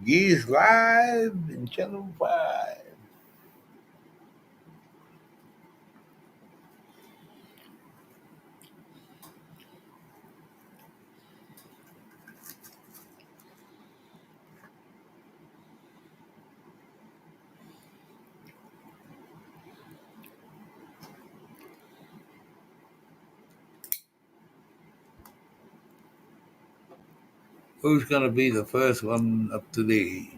Gears live in Channel 5. Who's going to be the first one up today?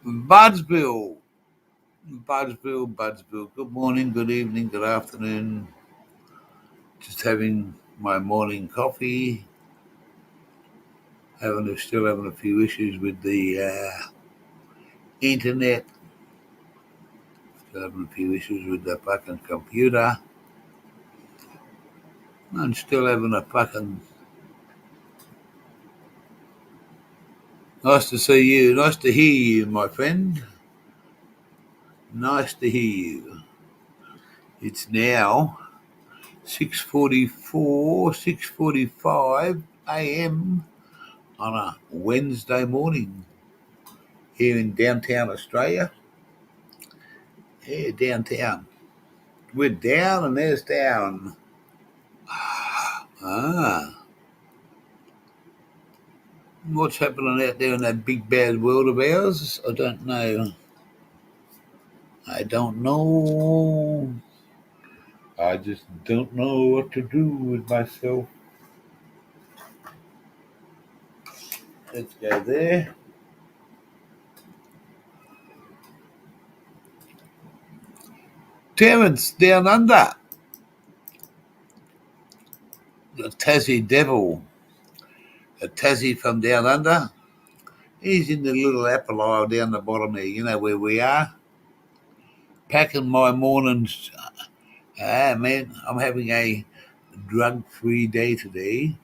Budsville. Budsville. Good morning, good evening, good afternoon. Just having my morning coffee. Still having a few issues with the internet. Still having a few issues with the fucking computer. And still having a fucking... Nice to see you. Nice to hear you, my friend. Nice to hear you. It's now 6:45 a.m. on a Wednesday morning here in downtown Australia. Yeah, downtown. We're down and there's down. Ah, what's happening out there in that big bad world of ours? I don't know. I don't know. I just don't know what to do with myself. Let's go there. Terence down under. The Tassie Devil. A Tassie from down under. He's in the little apple aisle down the bottom there, you know where we are. Packing my mornings. Man, I'm having a drug-free day today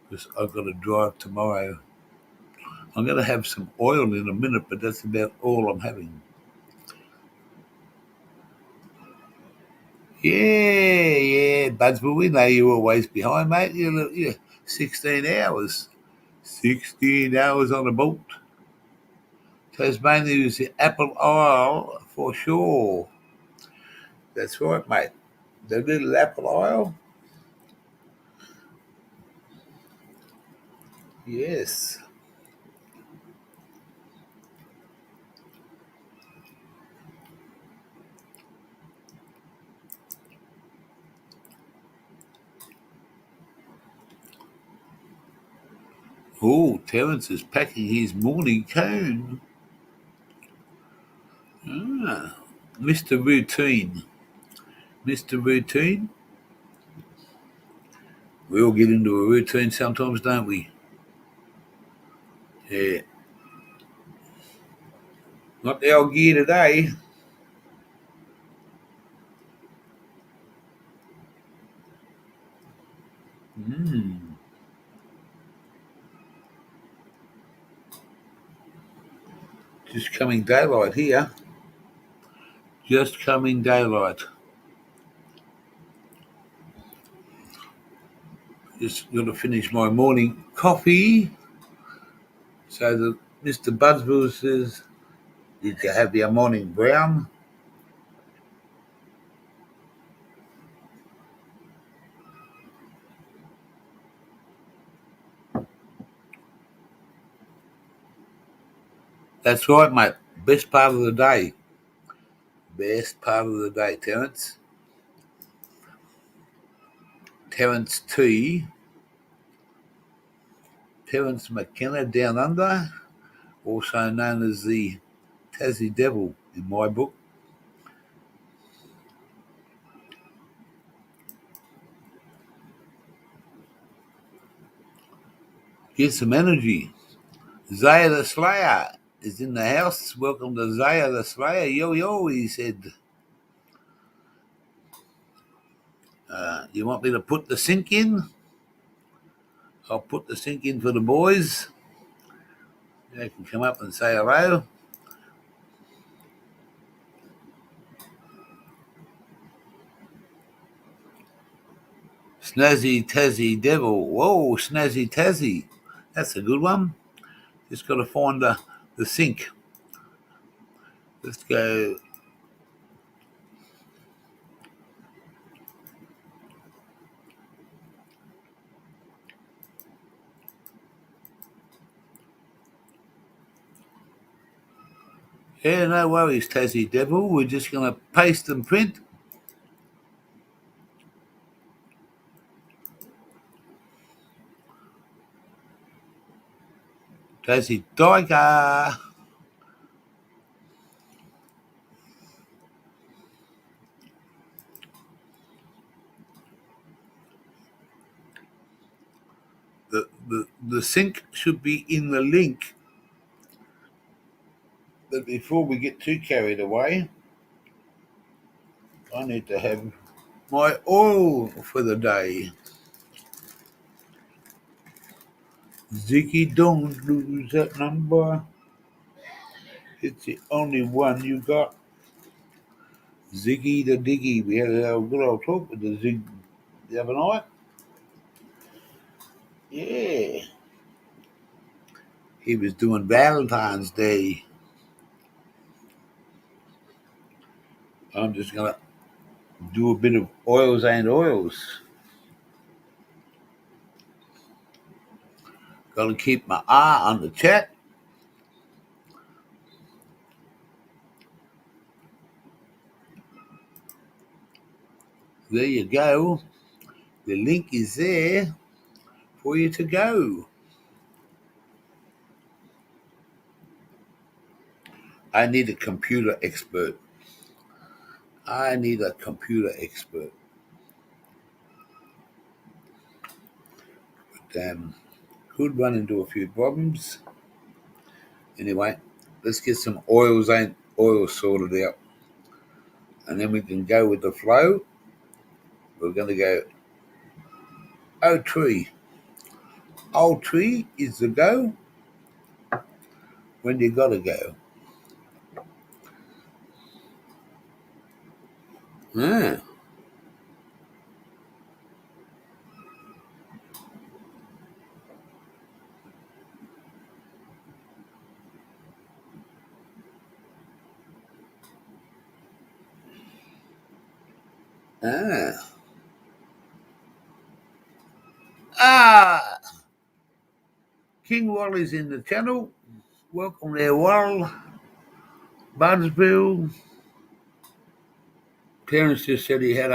because I've got to drive tomorrow. I'm going to have some oil in a minute, but that's about all I'm having. Yeah, Buds, but we know you're always behind, mate. You're 16 hours. 16 hours on a boat. Tasmania is the Apple Isle for sure. That's right, mate. The little Apple Isle. Yes. Oh, Terence is packing his morning cone. Ah, Mr. Routine. Mr. Routine. We all get into a routine sometimes, don't we? Yeah. Not the old gear today. Mm. Just coming daylight here. Just coming daylight. Just got to finish my morning coffee. So that Mr. Budsville says, did you have your morning brown? That's right, mate. Best part of the day. Best part of the day, Terence. Terence T. Terence McKenna down under, also known as the Tassie Devil in my book. Get some energy. Zaya the Slayer is in the house. Welcome to Zaya the Slayer. Yo, yo, he said. You want me to put the sync in? I'll put the sync in for the boys. They can come up and say hello. Snazzy Tazzy Devil. Whoa, Snazzy Tazzy. That's a good one. Just got to find the sink. Let's go. Yeah, no worries, Tassie Devil. We're just going to paste and print. Tassie Tiger. The sync should be in the link. But before we get too carried away, I need to have my oil for the day. Ziggy, don't lose that number. It's the only one you got. Ziggy the Diggy. We had a good old talk with the Zig the other night. Yeah. He was doing Valentine's Day. I'm just going to do a bit of oils and oils. Got to keep my eye on the chat. There you go. The link is there for you to go. I need a computer expert. I need a computer expert. But, could run into a few problems. Anyway, let's get some oils and oil sorted out. And then we can go with the flow. We're going to go old tree. Old tree is the go when you got to go. Ah. King Wally's in the channel. Welcome there, Wall. Budsville. Terence just said he had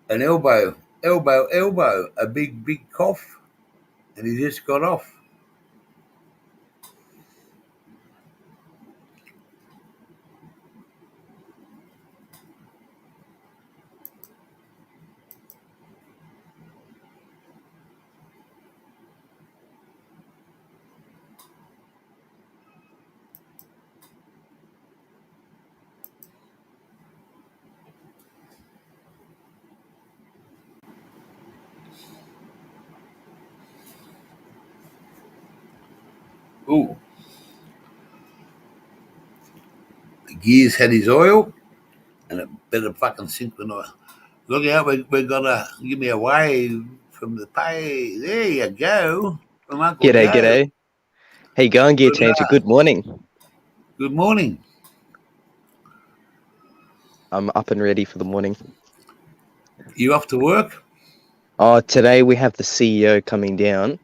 an elbow, a big cough, and he just got off. Ooh. The gears had his oil, and it better fucking sink when I... Look out, we're going to give me a wave from the pay. There you go. From Uncle G'day, Joe. g'day. How you going, Gear Changer? Good morning. Good morning. I'm up and ready for the morning. You off to work? Oh, today we have the CEO coming down.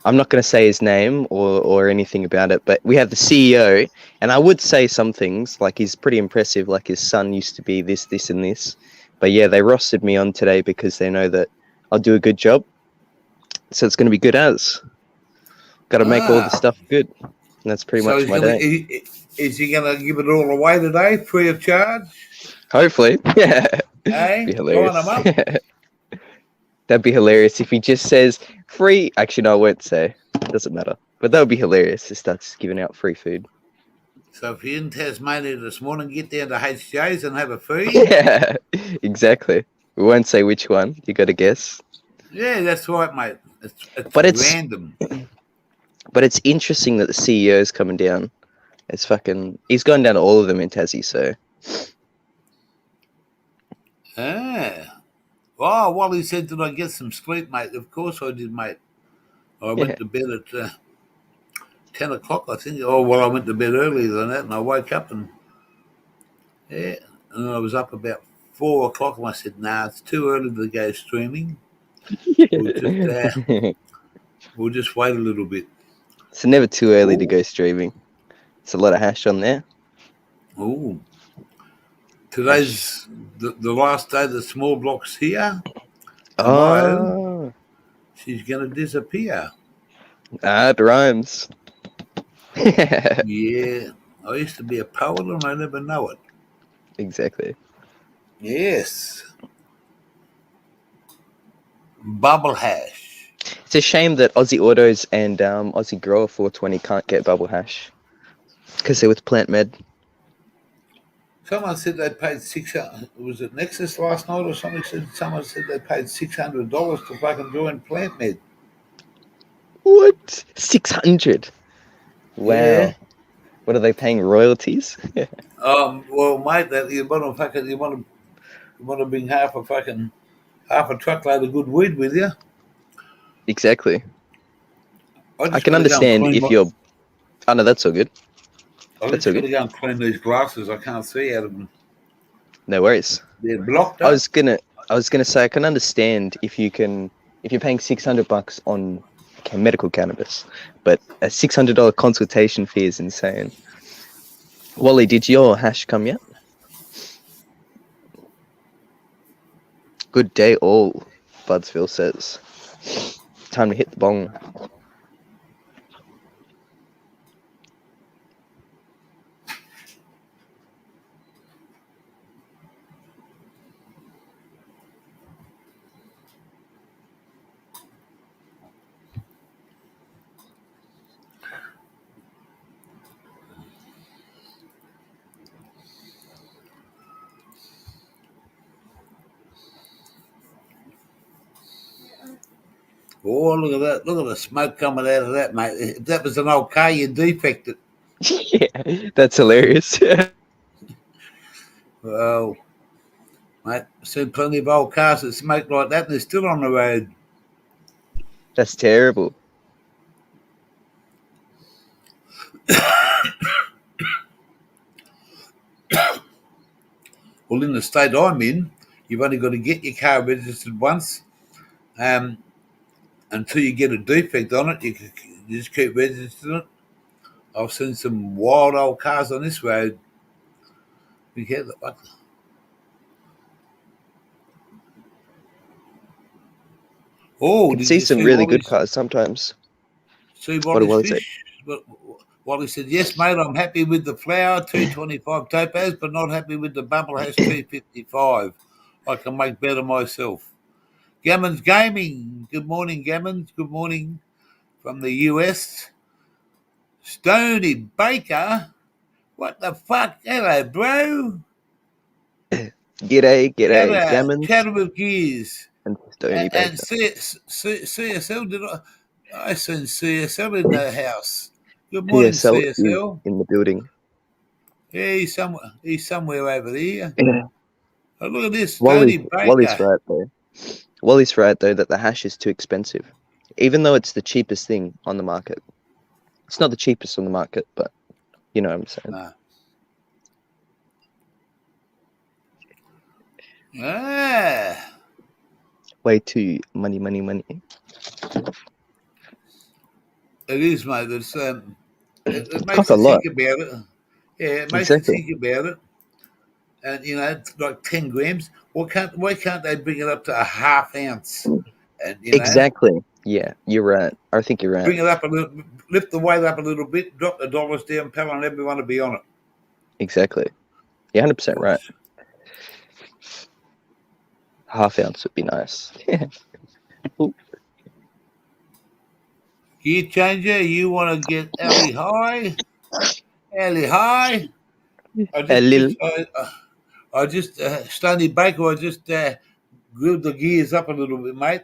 I'm not going to say his name or anything about it, but we have the CEO, and I would say some things, like he's pretty impressive, like his son used to be this, and this. But yeah, they rostered me on today because they know that I'll do a good job. So it's going to be good as. Got to make all the stuff good. And that's pretty much my day. Is he going to give it all away today, free of charge? Hopefully. Yeah. Hey, be hilarious. line him up. That'd be hilarious if he just says free. Actually, no, I won't say. It doesn't matter. But that would be hilarious to start giving out free food. So if you're in Tasmania this morning, get down to HJ's and have a free. Yeah, exactly. We won't say which one. You got to guess. Yeah, that's right, mate. It's random. But it's interesting that the CEO is coming down. It's fucking... He's gone down to all of them in Tassie, so... Well, Oh, Wally said, did I get some sleep, mate? Of course I did, mate. I went to bed at 10 o'clock, I think. Oh, well, I went to bed earlier than that, and I woke up and, yeah, and I was up about 4 o'clock, and I said, nah, it's too early to go streaming. We'll just wait a little bit. It's never too early to Ooh. go streaming. It's a lot of hash on there. Oh, today's the last day the small block's here. Tomorrow, Oh, she's going to disappear. it rhymes. Yeah, I used to be a poet and I never know it. Exactly. Yes. Bubble hash. It's a shame that Aussie Autos and Aussie Grower 420 can't get bubble hash because they're with Plant Med. Someone said they paid $600. Was it Nexus last night or something? Someone said they paid $600 to fucking join Plant Med. What? 600? Wow. Yeah. What are they paying, royalties? Well, mate, that you want to bring half a truckload of good weed with you. Exactly. I can gotta understand if you're. Oh no, that's all good. I just got to go and clean these glasses. I can't see out of them. No worries. They're blocked up. I was gonna say I can understand if you're paying $600 on medical cannabis, but a $600 consultation fee is insane. Wally, did your hash come yet? Good day all, Budsville says. Time to hit the bong. Oh, look at that. Look at the smoke coming out of that, mate. If that was an old car, you'd defect it. Yeah, that's hilarious. Well, mate, I've seen plenty of old cars that smoke like that and they're still on the road. That's terrible. Well, in the state I'm in, you've only got to get your car registered once. Until you get a defect on it, you just keep registering it. I've seen some wild old cars on this road. We get the Oh, You can see some really good cars sometimes. See Wally's fish? Wally said, yes, mate, I'm happy with the flower, 225 topaz, but not happy with the bubble hash, 255. I can make better myself. Gammons Gaming. Good morning, Gammons. Good morning from the US. Stony Baker. What the fuck? Hello, bro. G'day, Gammons. Cattle with Gears. And Stony Baker. And CSL, I seen CSL in the house. Good morning, CSL. In the building. Yeah, he's somewhere over there. Yeah. Oh, look at this, Stony Baker. Wally's right though that the hash is too expensive, even though it's the cheapest thing on the market. It's not the cheapest on the market, but you know what I'm saying. Nah. Ah. Way too money. It is, mate. It's it makes costs a you lot. think about it. Yeah, it makes you think about it. And it's like 10 grams. Why can't they bring it up to a half ounce? And exactly. Yeah, you're right. I think you're right. Bring it up a little, lift the weight up a little bit, drop the dollars down, pal, and everyone will be on it. Exactly. You're 100% right. Half ounce would be nice. Gear changer, you want to get Ellie high? Ellie high? I just Stony Baker, I just grilled the gears up a little bit, mate.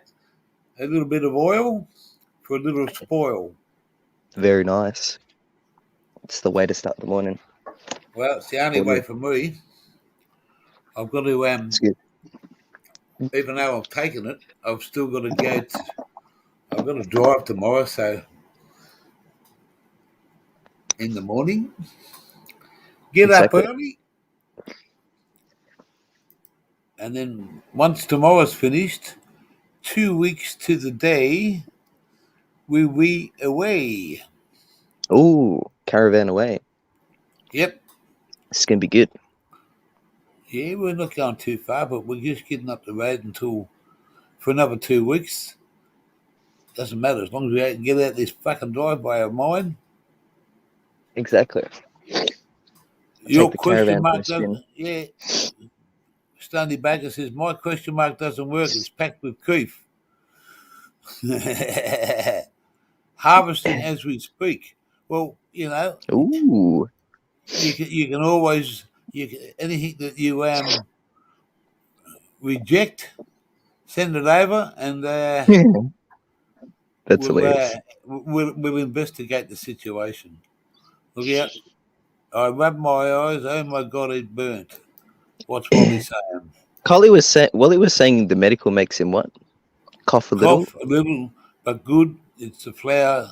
A little bit of oil for a little spoil. Very nice. It's the way to start the morning. Well, it's the only way for me. I've got to even though I've taken it, I've still got to go. I've got to drive tomorrow, so in the morning, get Exactly. up early, and then once tomorrow's finished, 2 weeks to the day, we away. Ooh, caravan away. Yep. This is gonna be good. Yeah, we're not going too far, but we're just getting up the road for another 2 weeks. Doesn't matter as long as we can get out this fucking driveway of mine. Exactly. Your Take the question caravan for a mark spin. doesn't. Yeah, Stanley Baker says my question mark doesn't work. It's packed with keef. Harvesting as we speak. Well, Ooh. you can always anything that you reject, send it over, and That's hilarious. we'll investigate the situation. Look out! I rub my eyes. Oh my god, it burnt. What's Wally saying? Wally was saying the medical makes him what? Cough a little. Cough a little, but good. It's the flour.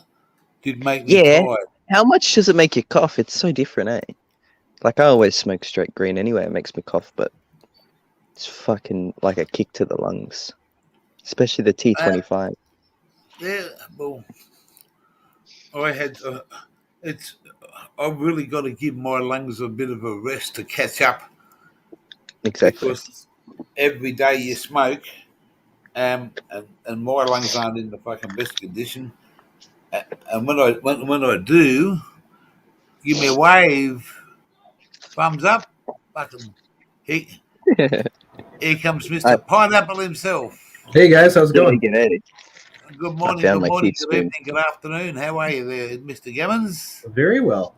Did make me Yeah. tired. How much does it make you cough? It's so different, eh? Like I always smoke straight green anyway. It makes me cough, but it's fucking like a kick to the lungs, especially the T25. Yeah, well, I had. I've really got to give my lungs a bit of a rest to catch up Exactly. because every day you smoke, and my lungs aren't in the fucking best condition. And when I do, give me a wave, thumbs up, fucking. Here comes Mister Pineapple himself. Hey guys, how's it There going? you go. Good I morning, found good my morning, good teaspoon. evening, good afternoon. How are you there, Mister Gammons? Very well.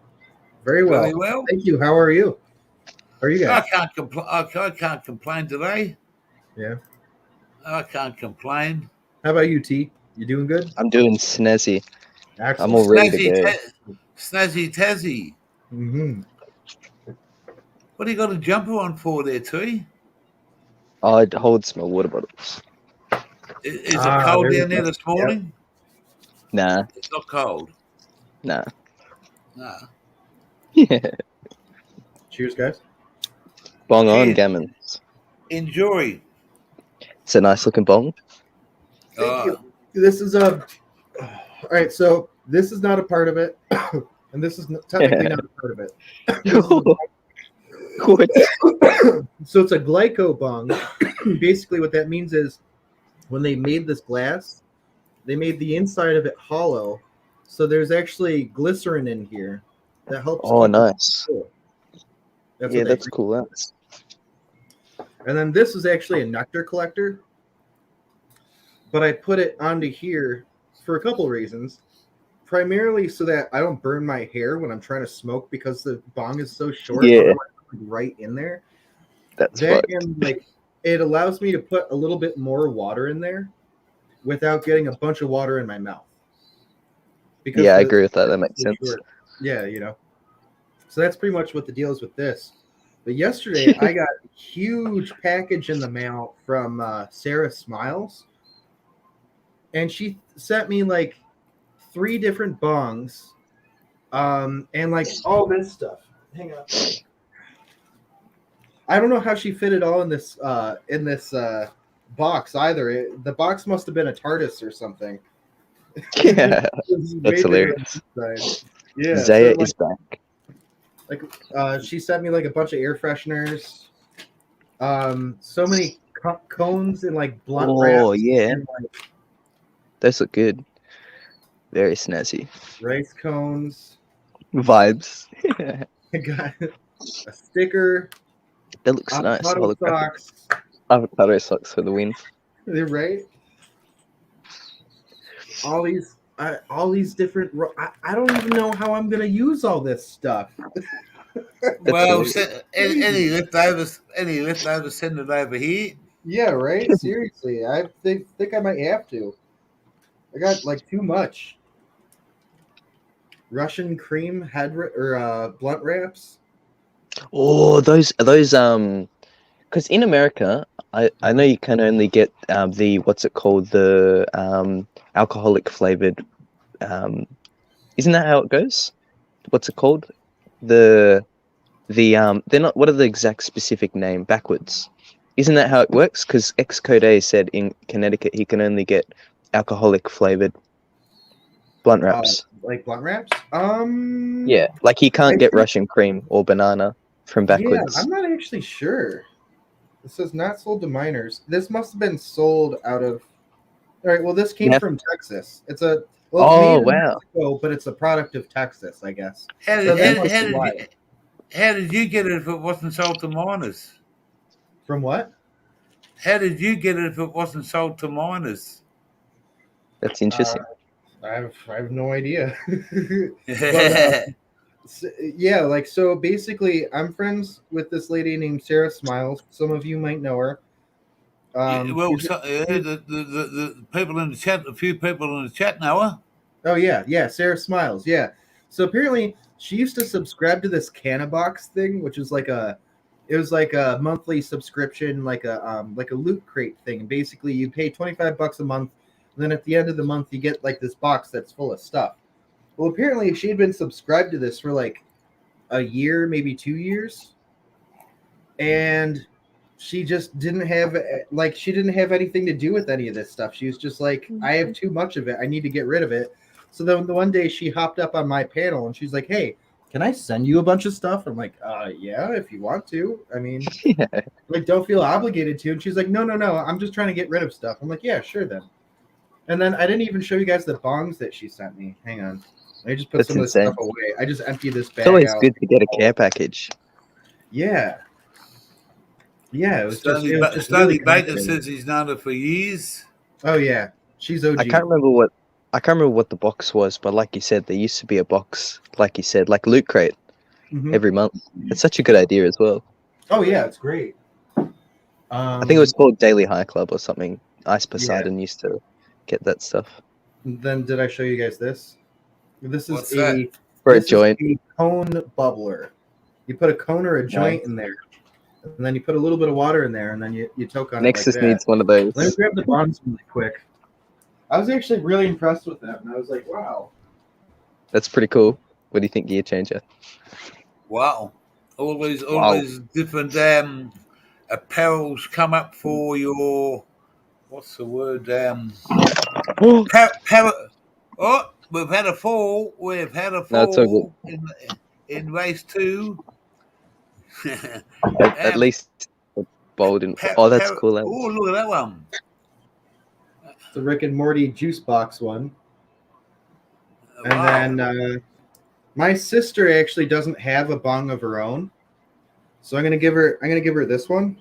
Very well. Very well. Thank you. How are you? How are you I guys? can't complain. I can't complain today. Yeah. I can't complain. How about you, T? You doing good? I'm doing snazzy. I'm Excellent. all ready to go. Snazzy Tazzy. Mm-hmm. What do you got a jumper on for there, T? Oh, it holds my water bottles. Is it cold there we down there go. this morning? Nah. It's not cold. Nah. No. Yeah. Cheers, guys. Bong on, Cheers. Gammon. Enjoy. It's a nice looking bong. Thank you. This is a. All right, so this is not a part of it, and this is technically not a part of it. What? So it's a glyco bong. Basically, what that means is when they made this glass, they made the inside of it hollow. So there's actually glycerin in here that helps. Oh, keep it nice. cool. That's Yeah, what that's cool. That's And then this is actually a nectar collector, but I put it onto here for a couple of reasons. Primarily so that I don't burn my hair when I'm trying to smoke because the bong is so short. Yeah. Otherwise, I'm right in there. that's That fucked. and like it allows me to put a little bit more water in there without getting a bunch of water in my mouth. Because Yeah, I agree with that. That makes sense. short. Yeah, you know. So that's pretty much what the deal is with this. But yesterday I got a huge package in the mail from Sarah Smiles. And she sent me like 3 different bongs and like all this stuff. Hang on. I don't know how she fit it all in this box either. The box must have been a TARDIS or something. Yeah, It's way that's bigger hilarious. than this side. Yeah, Zaya so, is back. she sent me like a bunch of air fresheners, so many cones and like blunt Oh, wraps yeah. and like Those look good. Very snazzy. rice cones. Vibes. I got a sticker, That looks nice. avocado Holographic. socks. Avocado socks for the win. They're right. All these different. I don't even know how I'm gonna use all this stuff. Well, hilarious. any leftovers, send it over here. Yeah, right. Seriously, I think I might have to. I got like too much. Russian cream blunt wraps. Oh, those because in America, I know you can only get the what's it called, the alcoholic flavored. Isn't that how it goes? What's it called? The they're not. What are the exact specific name? Backwards. Isn't that how it works? Because Ex Code said in Connecticut he can only get alcoholic flavored blunt wraps. Like blunt wraps? Yeah, like he I can't get think- Russian cream or banana from Yeah, Backwards. I'm not actually sure. This is not sold to minors. This must have been sold out of. All right. Well, this came Yeah. from Texas. It's a. Oh, it's made in wow. Mexico, but it's a product of Texas, I guess. How So did, that must how, be did why. you, how did you get it if it wasn't sold to minors? From what? How did you get it if it wasn't sold to minors? That's interesting. I have no idea. But, yeah, like so basically, I'm friends with this lady named Sarah Smiles. Some of you might know her. well, she's- the people in the chat, a few people in the chat know her. Oh yeah, Sarah Smiles. Yeah. So apparently she used to subscribe to this Canabox thing, which is it was like a monthly subscription, like a loot crate thing. And basically you pay $25 a month, and then at the end of the month you get like this box that's full of stuff. Well, apparently she had been subscribed to this for like a year, maybe 2 years. And she just didn't have anything to do with any of this stuff. She was just like, I have too much of it. I need to get rid of it. So then the one day she hopped up on my panel and she's like, hey, can I send you a bunch of stuff? I'm like, yeah, if you want to. I mean, Yeah. like, don't feel obligated to. And she's like, no. I'm just trying to get rid of stuff. I'm like, yeah, sure then. And then I didn't even show you guys the bongs that she sent me. Hang on. Let me just put That's some of insane. this stuff away. I just emptied this bag It's always out. good to get a care package. Yeah. Yeah, it was Stanley, just, it was just Stanley really Baker comforting. says he's known her for years. Oh yeah, she's OG. I can't remember what the box was, but like you said, there used to be a box, like you said, like Loot Crate Mhm. every month. It's such a good idea as well. Oh yeah, it's great. I think it was called Daily High Club or something. Ice Poseidon used to get that stuff Then did I show you guys this? This is What's that? for a this is joint. a cone bubbler. You put a cone or a joint in there, and then you put a little bit of water in there, and then you toke on Nexus it like that. needs one of those. Let me grab the bonds really quick. I was actually really impressed with that, and I was like, wow. That's pretty cool. What do you think, Gear Changer? Wow. All Wow. these different apparels come up for your, what's the word? We've had a fall. We've had a No, it's all fall in race 2. At least bold and that's cool. Oh, look at that one. The Rick and Morty juice box one. And Wow. then my sister actually doesn't have a bong of her own, so I'm gonna give her this one.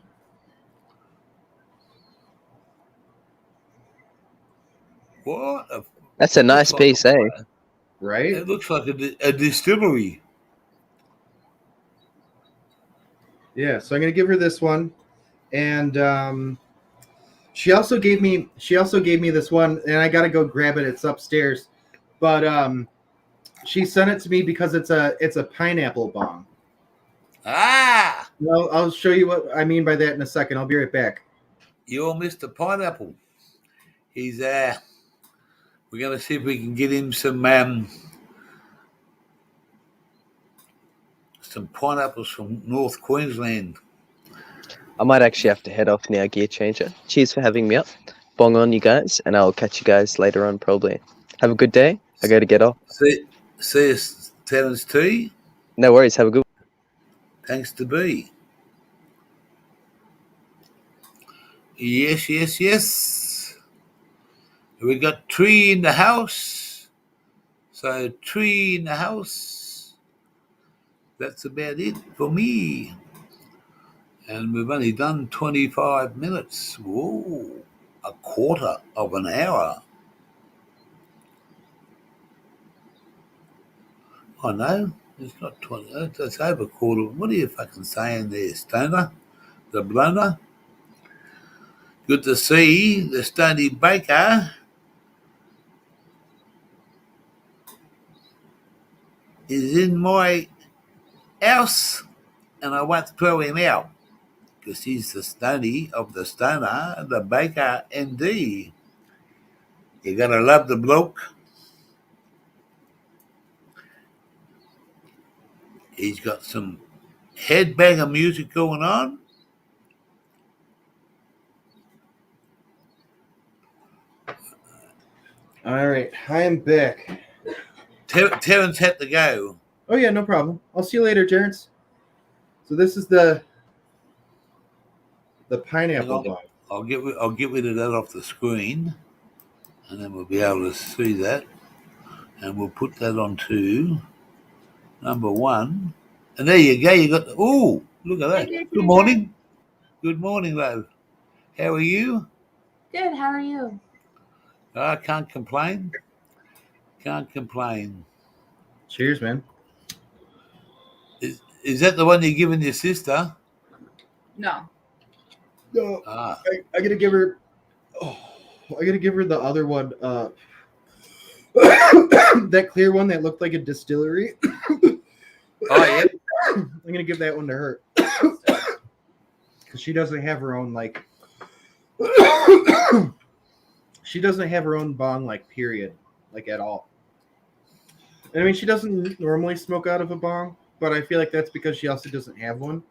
What? That's a nice piece, eh? Right? It looks like a distillery. Yeah, so I'm gonna give her this one, and she also gave me this one, and I gotta go grab it. It's upstairs, but she sent it to me because it's a pineapple bong. Ah, I'll show you what I mean by that in a second. I'll be right back. you're Mr. Pineapple. He's we're gonna see if we can get him some pineapples from North Queensland. I might actually have to head off now, Gear Changer. Cheers for having me up. Bong on, you guys, and I'll catch you guys later on, probably. Have a good day. I got to get off. See us, Terence T. No worries. Have a good Thanks to B. Yes. We got Tree in the house. So Tree in the house. That's about it for me. And we've only done 25 minutes. Whoa, a quarter of an hour. I know, it's not 20, it's over a quarter. What are you fucking saying there, Stoner? The bloner? Good to see the Stony Baker is in my house and I won't throw him out. because he's the Stoney of the Stoner, the Baker ND. You gotta love the bloke. He's got some headbanger music going on. All right, I am back. Terrence had to go. Oh yeah, no problem. I'll see you later, Terrence. So this is the pineapple bong. I'll get rid of that off the screen, and then we'll be able to see that, and we'll put that onto number one. And there you go. You got oh, look at that. Good morning. Good morning, love. How are you? Good. How are you? I can't complain. Can't complain. Cheers, man. Is that the one you're giving your sister? No. No, Ah. I gotta give her. Oh, I gotta give her the other one. That clear one that looked like a distillery. Oh yeah. I'm gonna give that one to her because she doesn't have her own like. She doesn't have her own bong like period, like at all. And I mean, she doesn't normally smoke out of a bong, but I feel like that's because she also doesn't have one.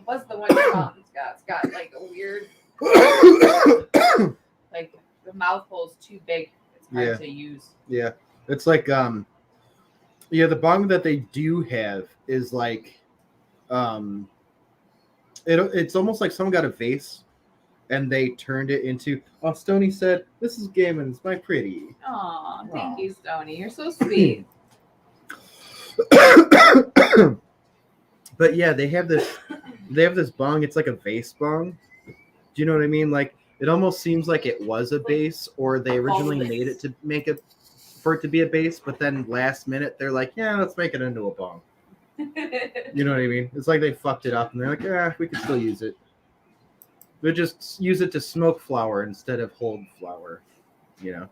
What's the one your mom's got? It's got like a weird, like the mouth hole's too big. It's hard to use. Yeah, it's like the bong that they do have is like it's almost like someone got a vase and they turned it into. Oh, Stoney said, "This is Gammons, my pretty." Aw, thank you, Stoney. You're so sweet. But yeah, they have this bong. It's like a vase bong. Do you know what I mean? Like it almost seems like it was a base, or they originally made it to make it for it to be a base, but then last minute they're like, yeah, let's make it into a bong. You know what I mean? It's like they fucked it up and they're like, yeah, we can still use it. They just use it to smoke flour instead of hold flour, you know.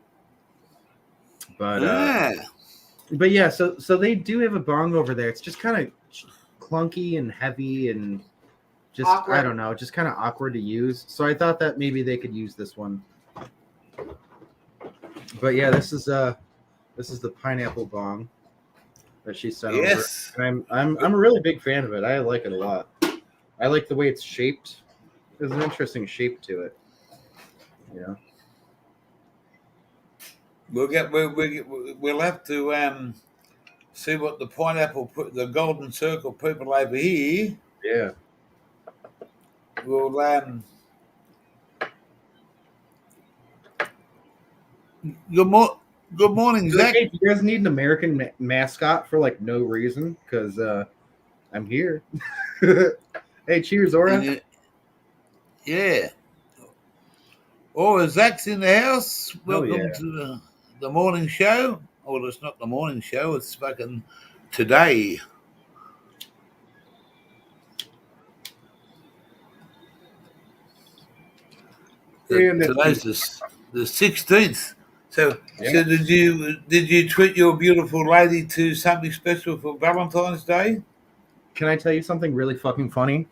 But yeah, so they do have a bong over there. It's just kind of clunky and heavy and just awkward. I don't know, just kind of awkward to use. So I thought that maybe they could use this one. But yeah, this is the pineapple bong that she sent over. And I'm a really big fan of it. I like it a lot. I like the way it's shaped. There's an interesting shape to it. You know. We'll have to see what the pineapple, the golden circle people over here. Yeah. Will Good morning, Zach. Hey, do you guys need an American mascot for like no reason? Because I'm here. Hey, cheers, Aura. Yeah. Aura, Zach's in the house. Welcome to the morning show. Well, it's not the morning show. It's fucking today. Today's the 16th. So did you treat your beautiful lady to something special for Valentine's Day? Can I tell you something really fucking funny?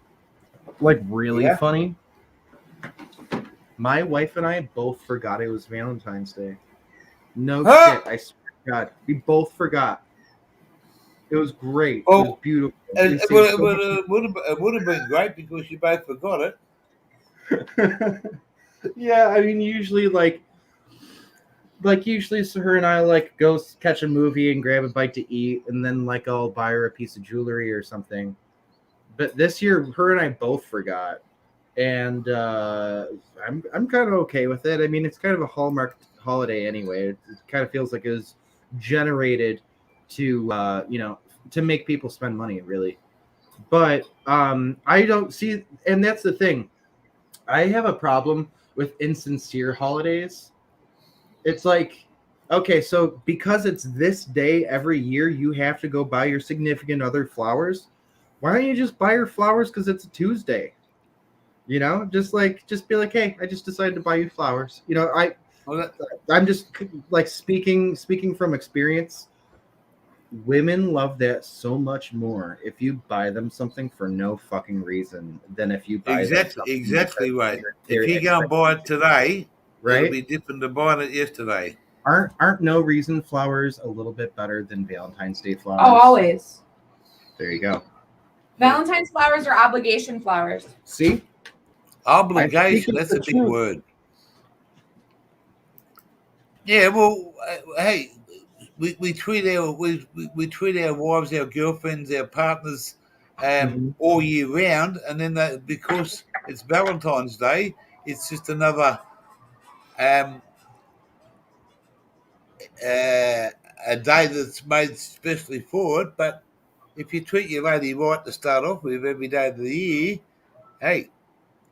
Like really funny? My wife and I both forgot it was Valentine's Day. No shit. I swear to God. We both forgot. It was great. Oh, it was beautiful. It would have been great because you both forgot it. Yeah, I mean, usually, usually, so her and I, like, go catch a movie and grab a bite to eat, and then, like, I'll buy her a piece of jewelry or something. But this year, her and I both forgot. And I'm kind of okay with it. I mean, it's kind of a Hallmark holiday anyway. It kind of feels like it was generated to, to make people spend money, really. But I don't see, and that's the thing. I have a problem with insincere holidays. It's like, okay, so because it's this day every year, you have to go buy your significant other flowers. Why don't you just buy her flowers because it's a Tuesday? You know, just be like, hey, I just decided to buy you flowers. You know, I'm just like speaking from experience. women love that so much more if you buy them something for no fucking reason than if you buy them something Exactly because right. they're If you go and buy it expecting today, it'll right? be different to buying it yesterday. Aren't no reason flowers a little bit better than Valentine's Day flowers? Oh, always. There you go. Valentine's flowers are obligation flowers. See, Obligation, speaking that's the a big truth. word. Yeah, well, hey, we treat our we treat our wives, our girlfriends, our partners Mhm. all year round, and then because it's Valentine's Day, it's just another um, a day that's made specially for it. But if you treat your lady right to start off with every day of the year, hey,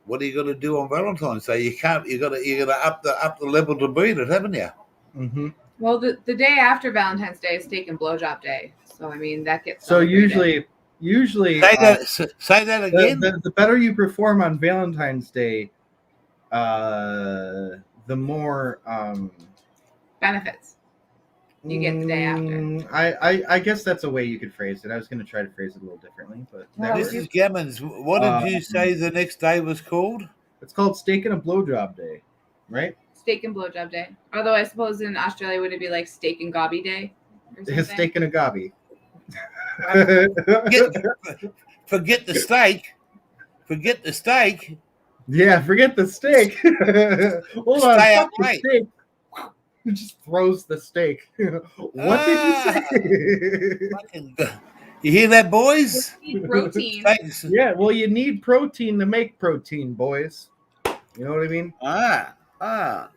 what are you going to do on Valentine's Day? You can't. You got to up the level to beat it, haven't you? Mhm. Well, the day after Valentine's Day is steak and blowjob day. So I mean that gets So celebrated. usually Say that again. the better you perform on Valentine's Day, the more benefits you get the day after. I guess that's a way you could phrase it. I was going to try to phrase it a little differently, but that Well, works. Mrs. Gammons, what did you say the next day was called? It's called Steak and a Blowjob Day, right? Steak and blowjob day. Although I suppose in Australia would it be like steak and gobby day or something? It's Steak and a Gobby. Forget the steak. Forget the steak. Yeah, forget the steak. Hold on, Stay fuck up the late. steak. He just throws the steak. What did you say? Fucking- You hear that, boys? You need protein. Steaks. Yeah, well, you need protein to make protein, boys. You know what I mean? Ah. So-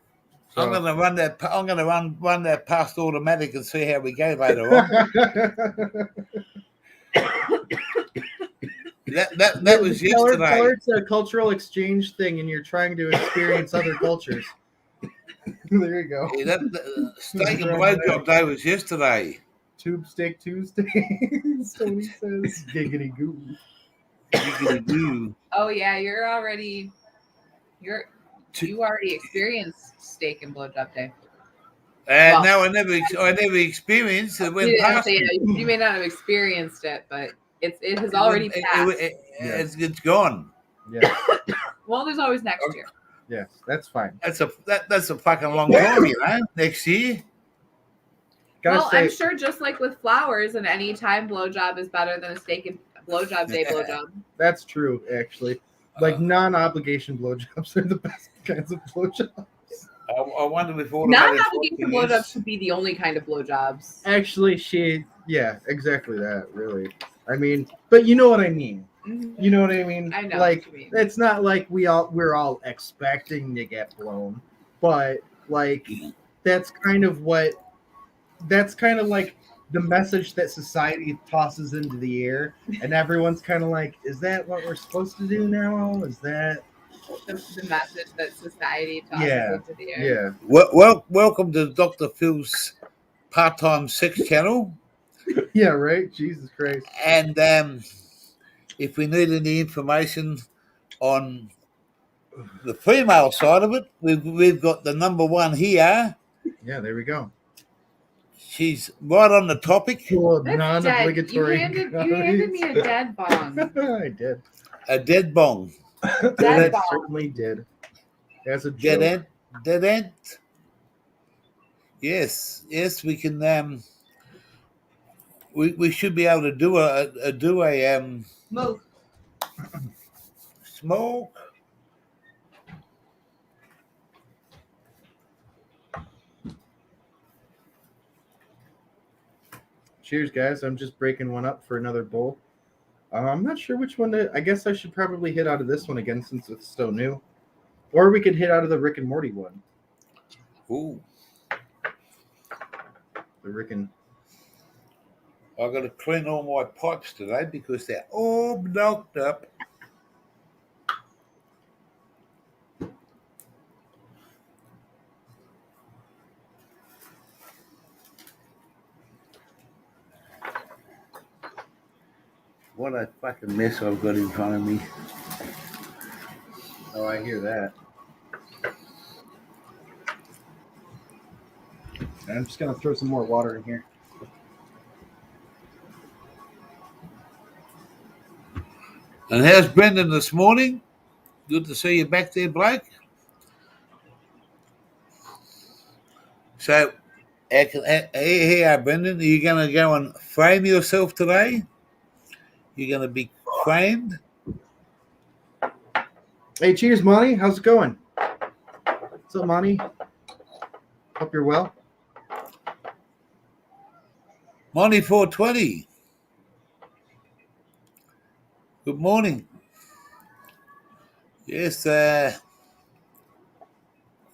I'm gonna run that. I'm gonna run that past automatic and see how we go later on. that was Tell yesterday. her it's a cultural exchange thing, and you're trying to experience other cultures. There you go. Yeah, that steak and blowjob day was yesterday. Tube Steak Tuesday. Stoney says, "Giggity goo." You Oh yeah, you already experienced steak and blowjob day. Well- no, I never experienced it. Went You, past me. you may not have experienced it, but it has already passed. It's gone. Yeah, Well, there's always next year. yes, that's fine. That's a fucking long time, you know. Next year. Gotta Well, say, I'm sure just like with flowers, an anytime blowjob is better than a steak and blowjob day blowjob. that's true. Actually, like non-obligation blowjobs are the best kinds of blowjobs. I wonder if automatic Non-obligation fucking blowjobs is- should be the only kind of blowjobs. Actually, yeah, exactly that. Really, I mean, but you know what I mean. Mhm. You know what I mean? I know Like, what you mean. it's not like we're all expecting to get blown, but like that's kind of like the message that society tosses into the air, and everyone's kind of like, is that what we're supposed to do now? Is that The message that society tosses Yeah, into the air. yeah, welcome to Dr. Phil's part-time sex channel. yeah, right? Jesus Christ. And if we need any information on the female side of it, we've got the number one here. Yeah, there we go. She's right on the topic. Cool, That's dead. non-obligatory. You handed me a dead bong. I did. A dead bong. Dead I bong. certainly did. As a Dead joke. end. Dead end. Yes, we can. We should be able to do a Move. smoke. Cheers, guys. I'm just breaking one up for another bowl. I'm not sure which one to. I guess I should probably hit out of this one again since it's still new. Or we could hit out of the Rick and Morty one. Ooh, The Rick and. I've got to clean all my pipes today because they're all blocked up. What a fucking mess I've got in front of me. Oh, I hear that. I'm just going to throw some more water in here. And how's Brendan this morning? Good to see you back there, Blake. So, here, Brendan, are you going to go and frame yourself today? You're going to be framed? Hey, cheers, Monty. How's it going? What's up, Monty? Hope you're well. Monty 420. Good morning. Yes,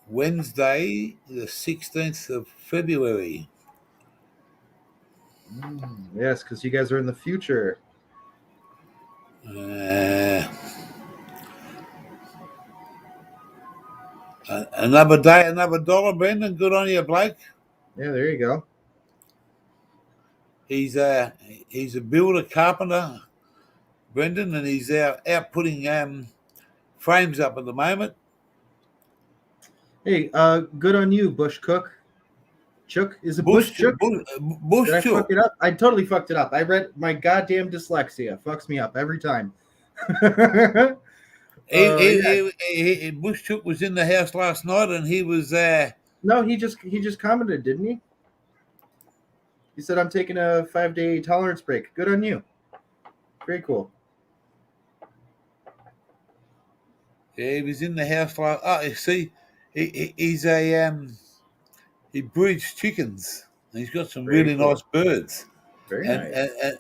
Wednesday, the 16th of February. Yes, because you guys are in the future. Another day, another dollar, Brendan. Good on you, Blake. Yeah, there you go. He's a builder, carpenter, Brendan, and he's out putting frames up at the moment. Hey, good on you, Bush Cook. Chook? Is it Bush Chook? Bush Did I Chook. fuck it up? I totally fucked it up. I read my goddamn dyslexia. Fucks me up every time. Bush Chook was in the house last night, and he was No, he just commented, didn't he? He said, "I'm taking a 5-day tolerance break." Good on you. Very cool. Yeah, he was in the house last. Oh, you see, he's he breeds chickens. He's got some Very really cool. nice birds. Very And, nice. and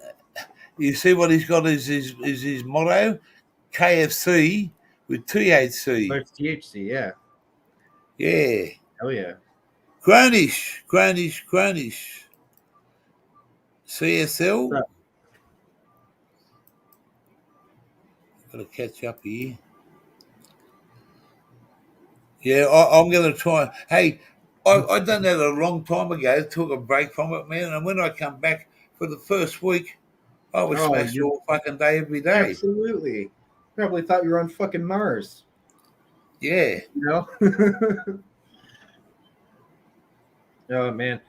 you see what he's got is his motto, KFC with THC. But it's THC, yeah. Yeah. Hell yeah. Cronish. CSL. What's up? Got to catch up here. Yeah, I'm going to try. Hey, I done that a long time ago. Took a break from it, man. And when I come back for the first week, I was smashed you- all fucking day, every day. Absolutely. Probably thought you were on fucking Mars. Yeah. You know? Oh, man.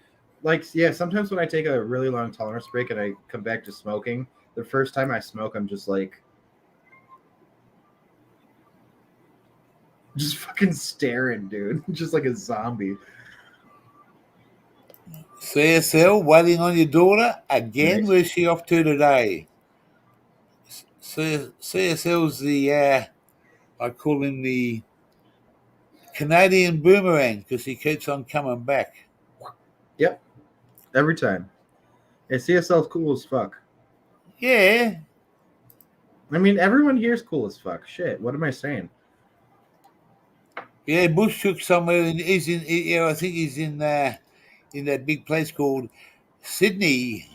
Like, yeah, sometimes when I take a really long tolerance break and I come back to smoking, the first time I smoke, I'm just like, just fucking staring, dude. Just like a zombie. CSL, waiting on your daughter again. Nice. Where's she off to today? CSL's the, I call him the Canadian boomerang because he keeps on coming back. Yep. Every time. Yeah, CSL's cool as fuck. Yeah. I mean, everyone here's cool as fuck. Shit, what am I saying? Yeah, Bush took somewhere. He's in. Yeah, I think he's in that big place called Sydney.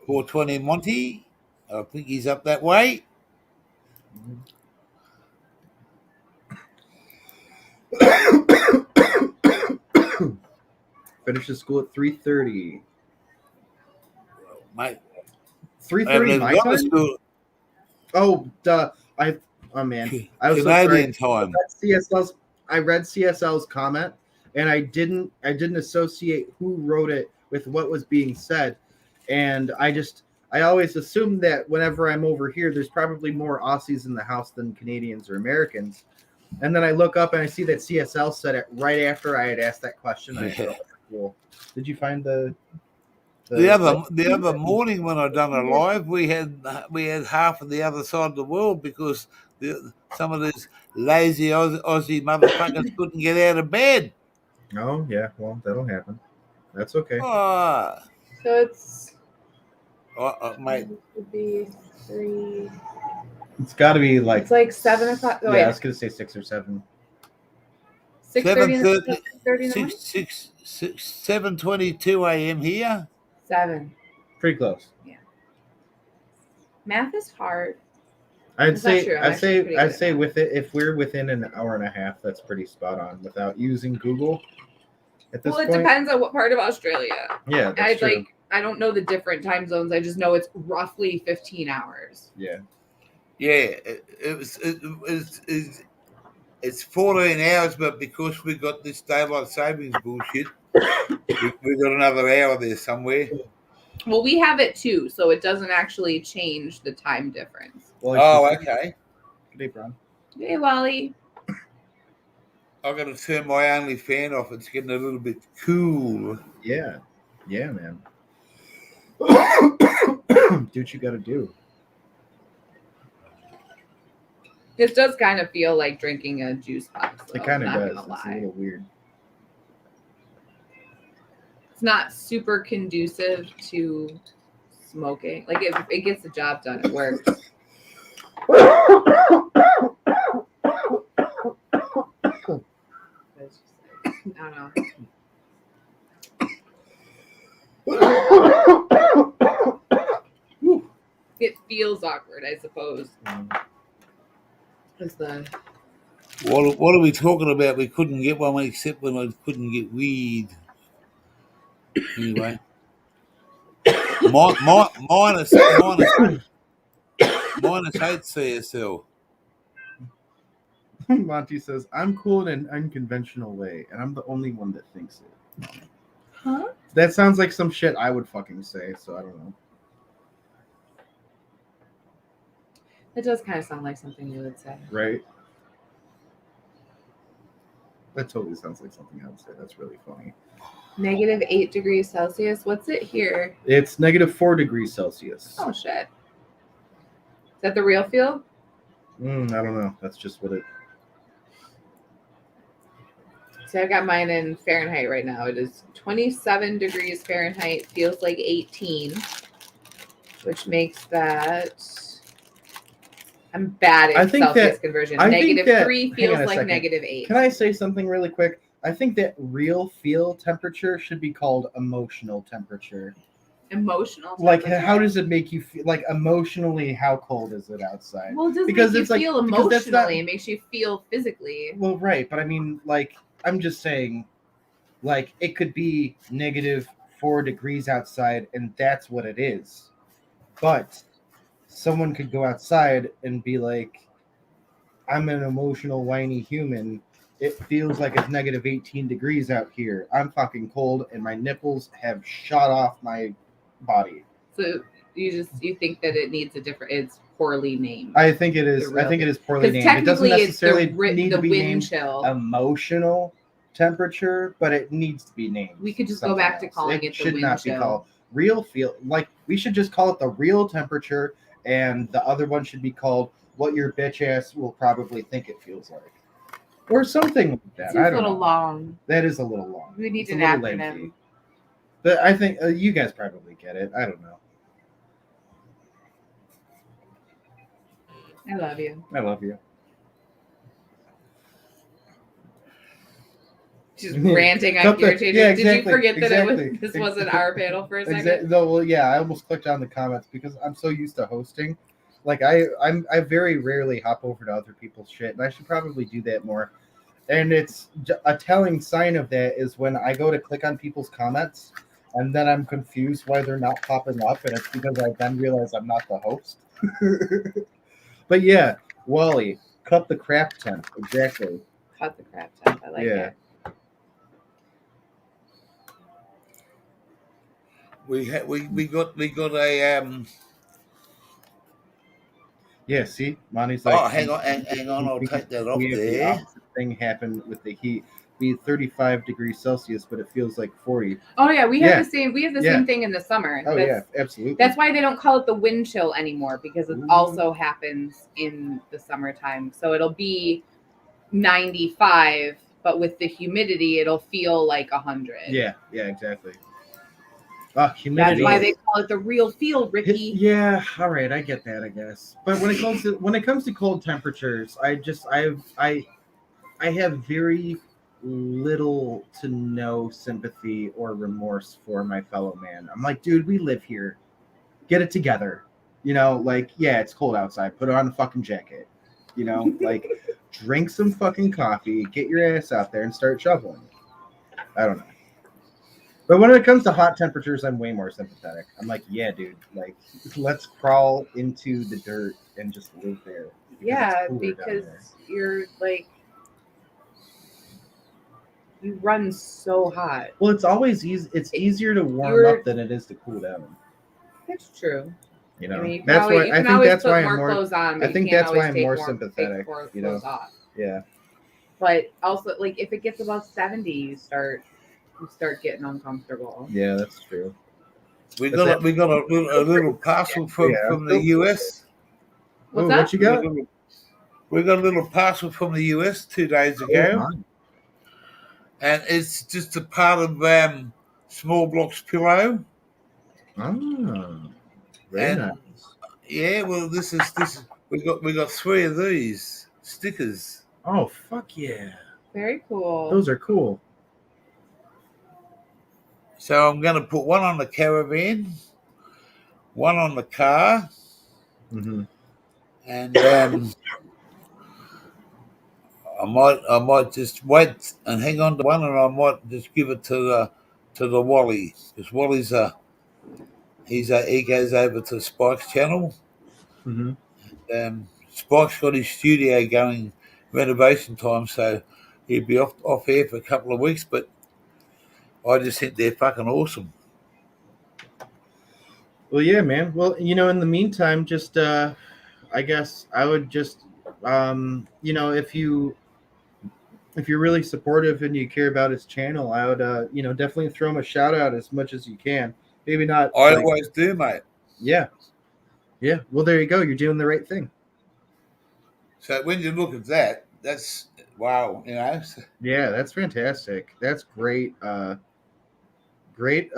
420 Monty. I think he's up that way. Finishes school at 3:30. Mate. 3:30 my time? School. Oh, duh. Oh man, I was Canadian so sorry. time. I read CSL's comment, and I didn't associate who wrote it with what was being said, and I always assume that whenever I'm over here, there's probably more Aussies in the house than Canadians or Americans, and then I look up and I see that CSL said it right after I had asked that question. I thought, cool. Did you find the other morning when I done a live, we had half of the other side of the world because some of these lazy Aussie motherfuckers couldn't get out of bed. Oh yeah, well that'll happen. That's okay. Oh, So it's mate. it would be 3. It's got to be like It's like 7 o'clock. Oh, yeah, I wait, was gonna say 6 or 7. 6:30 in the 7:30 6:30 in the morning? 7:22 a.m. here. 7. Pretty close. Math is hard. I'd That's not say true. I'm I'd actually say pretty I'd good say at with it if we're within an hour and a half, that's pretty spot on without using Google. At this Well, it point, depends on what part of Australia. yeah, that's true. I don't know the different time zones. I just know it's roughly 15 hours. Yeah, Yeah, it's 14 hours, but because we got this daylight savings bullshit, we got another hour there somewhere. Well, we have it too, so it doesn't actually change the time difference. Well, Oh, okay. Good day, Bron. Hey, Wally. I've got to turn my only fan off. It's getting a little bit cool. Yeah. Yeah, man. Do what you got to do. This does kind of feel like drinking a juice box. Though, It kind of not does. gonna It's a lie. little weird. It's not super conducive to smoking. Like it gets the job done. It works. It's just like, I don't know. It feels awkward, I suppose. Is the What are we talking about? We couldn't get one except when I couldn't get weed. Anyway. Minus 8 CSL. Monty says, I'm cool in an unconventional way, and I'm the only one that thinks it. huh? That sounds like some shit I would fucking say, so I don't know. It does kind of sound like something you would say. Right? That totally sounds like something I would say. That's really funny. -8 degrees Celsius. What's it here? It's -4 degrees Celsius. Oh shit. Is that the real feel? I don't know. That's just what it... So I've got mine in Fahrenheit right now. It is 27 degrees Fahrenheit. Feels like 18, which makes that... I'm bad I at think Celsius that- conversion. I think that- -3 hang feels on a like second. -8. Can I say something really quick? I think that real feel temperature should be called emotional temperature. Emotional? Like, temperature? how does it make you feel? Like, emotionally, how cold is it outside? Well, it doesn't because make you it's like- feel because that's not- emotionally. It makes you feel physically. Well, right, but I mean, like, I'm just saying, like, it could be -4 degrees outside, and that's what it is. But someone could go outside and be like, I'm an emotional, whiny human. It feels like it's -18 degrees out here. I'm fucking cold, and my nipples have shot off my body. So you think that it needs a different. It's poorly named. I think it is. The real I think it is poorly Because named. It doesn't technically, it's necessarily the, need the to be wind named chill. emotional temperature, but it needs to be named. We could just go something back to else. calling it the should wind not be chill. called real feel. Like, we should just call it the real temperature, and the other one should be called what your bitch ass will probably think it feels like, or something like that. Seems I a don't little know. long. That is a little long. We need It's an a little acronym. lengthy. But I think you guys probably get it. I don't know. I love you. I love you. Just ranting Cut on the- your changes. yeah, Did you exactly, forget that exactly. this wasn't our panel for a second? Exactly. No, well, yeah, I almost clicked on the comments because I'm so used to hosting. Like, I very rarely hop over to other people's shit, and I should probably do that more. And it's a telling sign of that is when I go to click on people's comments, and then I'm confused why they're not popping up, and it's because I then realize I'm not the host. But yeah, Wally, cut the crap temp. Exactly. Cut the crap temp. I like Yeah. it. We got a Yeah, see, Monty's like, oh, hang on, I'll take that off we have the there. opposite thing happen with the heat. Be 35 degrees Celsius, but it feels like 40. Oh yeah, we have Yeah. the same. We have the Yeah. same thing in the summer. Oh That's- yeah, absolutely. That's why they don't call it the wind chill anymore, because it Ooh. also happens in the summertime. So it'll be 95, but with the humidity, it'll feel like 100. Yeah, exactly. That's Humidity. why they call it the real feel, Ricky. Yeah, all right, I get that, I guess. But when it comes to cold temperatures, I have very little to no sympathy or remorse for my fellow man. I'm like, dude, we live here. Get it together. You know, like, yeah, it's cold outside. Put on a fucking jacket. You know, like, drink some fucking coffee, get your ass out there and start shoveling. I don't know. But when it comes to hot temperatures, I'm way more sympathetic. I'm like, yeah, dude, like, let's crawl into the dirt and just live there. because Yeah, it's cooler down because there. you're like, you run so hot. Well, it's always easy. It's easier to warm You're- up than it is to cool down. That's true. You know, I mean, you can that's always, why you I can think always that's put why more I'm more. clothes on, but I think you can't that's why always I'm take more take sympathetic. more You know, clothes off. yeah. But also, like if it gets above 70, you start getting uncomfortable. Yeah, that's true. We But got a little parcel Yeah. from the US. What's Oh, that? what you got? We got a little parcel from the US 2 days Oh, ago, my. and it's just a part of Small Blocks Pillow. Ah, very And nice. yeah, well, this is we got 3 of these stickers. Oh, fuck yeah. Very cool. Those are cool. So I'm going to put one on the caravan, one on the car, Mm-hmm. and I might just wait and hang on to one, and I might just give it to the Wally, because Wally's he goes over to Spike's channel. Mm-hmm. Spike's got his studio going renovation time, so he'd be off air for a couple of weeks. But I just think they're fucking awesome. Well, yeah, man. Well, you know, in the meantime, just I guess I would just you know, if you're really supportive and you care about his channel, I would you know, definitely throw him a shout out as much as you can. Maybe not I like, always do, mate. yeah. Yeah. Well, there you go. You're doing the right thing. So when you look at that, that's wow, you know. Yeah, that's fantastic. That's great. Great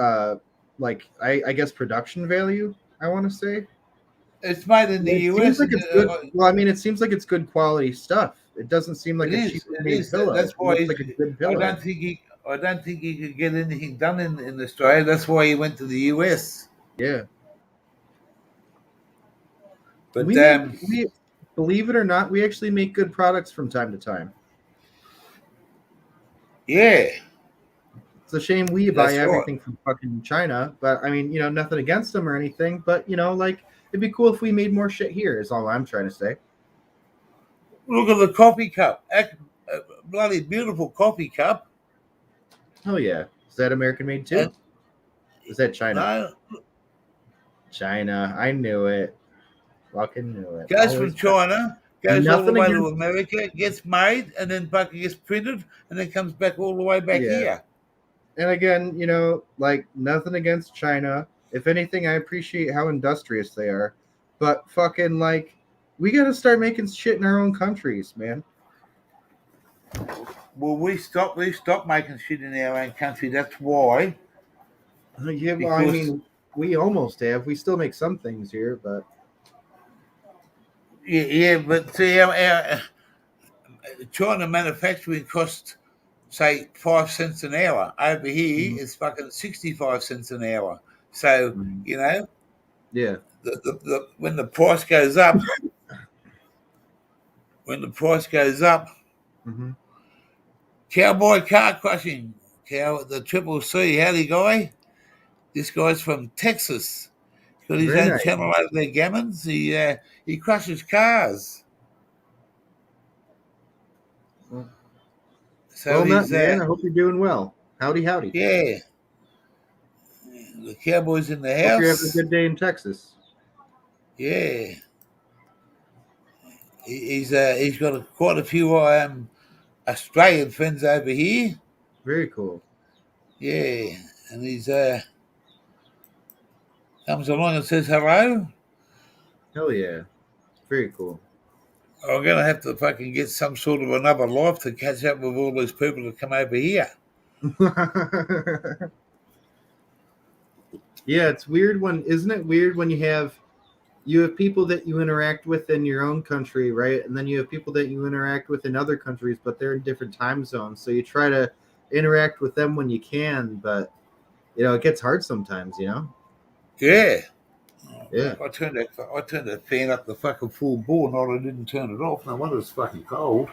like I guess production value, I want to say. It's made in the It US. seems like it's good. Well, I mean, it seems like it's good quality stuff. It doesn't seem like It a is. cheaply It made is. pillow. That's It why looks like a good I pillow. don't think he could get anything done in Australia. That's why he went to the US. Yeah. But We believe it or not, we actually make good products from time to time. yeah, It's a shame we That's buy right. everything from fucking China, but I mean, you know, nothing against them or anything, but you know, like it'd be cool if we made more shit here. Is all I'm trying to say. look at the coffee cup. Bloody beautiful coffee cup. Oh yeah, is that American made too? And Is that China? no, China. I knew it. Fucking knew it. goes Always from China, goes all the nothing way to against. America, gets made, and then fucking gets printed, and then comes back all the way back Yeah. here. And again, you know, like nothing against China. If anything, I appreciate how industrious they are. But fucking like, we got to start making shit in our own countries, man. Well, we stopped making shit in our own country. That's why. Yeah, well, I Because- mean, we almost have. We still make some things here, but Yeah, but see, our China manufacturing costs, say, 5 cents an hour. Over here, it's fucking 65 cents an hour. So, you know, yeah, when the price goes up, hmm Cowboy Car Crushing, the Triple C, howdy guy. This guy's from Texas. He's got his Very own nice. channel over there, Gammons. He crushes cars. Well, So well, he's man, I hope you're doing well. Howdy, howdy. yeah. The Cowboys in the Hope you're having a house. good day in Texas. Yeah. He's got quite a few Australian friends over here. Very cool. Yeah, and he's comes along and says hello. Hell yeah. Very cool. I'm gonna have to fucking get some sort of another life to catch up with all these people that come over here. Yeah, it's weird isn't it weird when you have people that you interact with in your own country, right? And then you have people that you interact with in other countries, but they're in different time zones. So you try to interact with them when you can, but you know, it gets hard sometimes, you know? Yeah. Yeah. I turned that fan up the fucking full bore, and I didn't turn it off. No wonder it's fucking cold.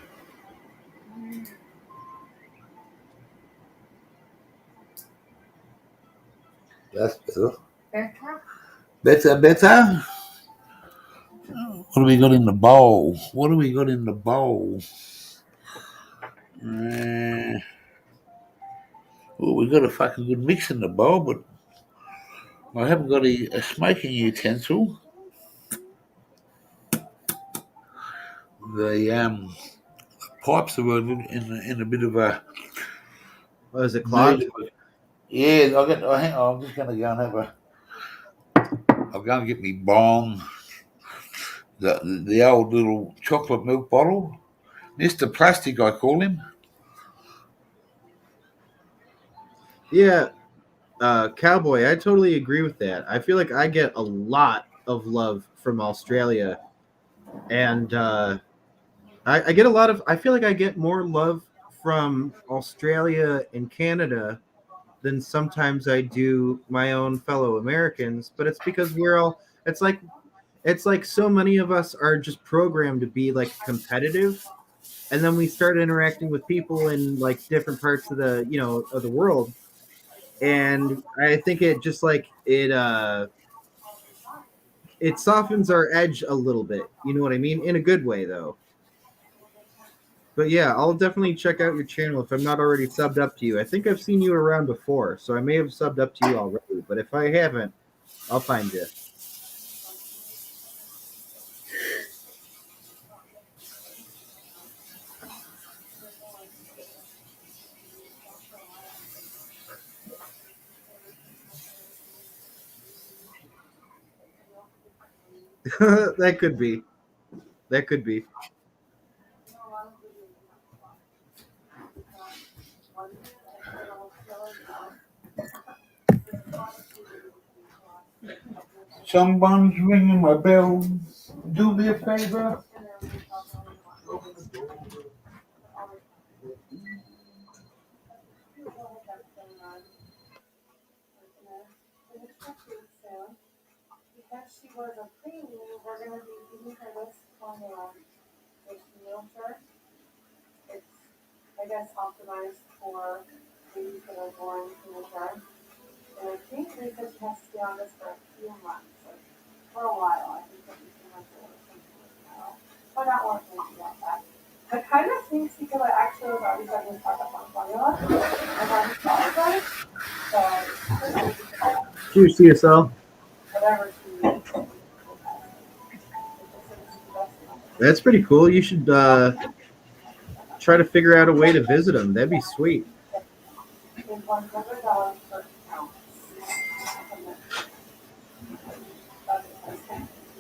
That's better. Better. What do we got in the bowl? Oh, we got a fucking good mix in the bowl, but I haven't got a smoking utensil. The pipes are in a bit of a Was it clogged? need. Yeah, hang on, I'm just going to go and have a. I'm going to get me bong, the old little chocolate milk bottle, Mr. Plastic, I call him. Yeah, Cowboy, I totally agree with that. I feel like I get a lot of love from Australia, and I get a lot of. I feel like I get more love from Australia and Canada than sometimes I do my own fellow Americans. But it's because we're all. It's like so many of us are just programmed to be like competitive, and then we start interacting with people in like different parts of the of the world, and I think it just like it softens our edge a little bit. You know what I mean? In a good way, though. But yeah, I'll definitely check out your channel if I'm not already subbed up to you. I think I've seen you around before, so I may have subbed up to you already. But if I haven't, I'll find you. That could be. That could be. Someone's ringing my bell. Do me a favor. Because she was a preemie, we're going to be giving her this formula. It's Neofer. It's, I guess, optimized for babies that are born premature. And I think they said she has to be on this for a few months, like for a while. I think maybe 2 months or something like that. But not more information about that. I kind of think because I actually was already starting to talk up on formula. I've already thought about it. But Cheers, CSL. whatever she needs. That's pretty cool. You should try to figure out a way to visit them. That'd be sweet. Is $100 per ounce.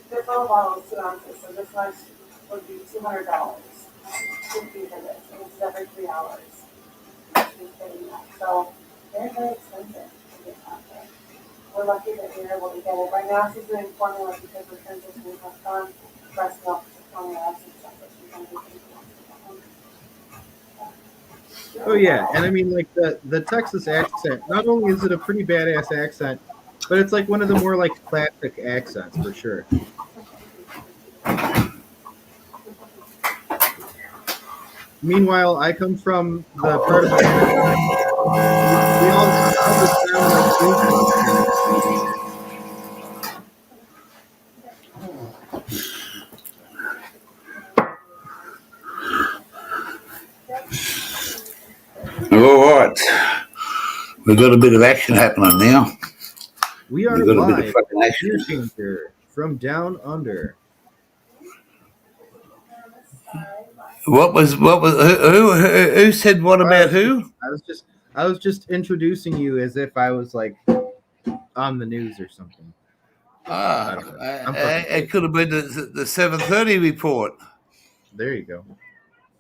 This little bottle is 2 ounces, so this one would be $200. 50 for this, and it's every 3 hours. She's getting that. So they're very expensive to get out there. We're lucky that we're able to get it. Right now she's doing formula because we're transitioning her from breast milk to formula and stuff that she's going to be Oh yeah, and I mean like the Texas accent. Not only is it a pretty badass accent, but it's like one of the more like classic accents for sure. Meanwhile, I come from the part of America. We all sound like All right. We've got a bit of action happening now. we are We've got a bit live. of fucking action. Gear Changer from down under. Who said what about who? I was just introducing you as if I was like on the news or something. It could have been the 7:30 report. There you go.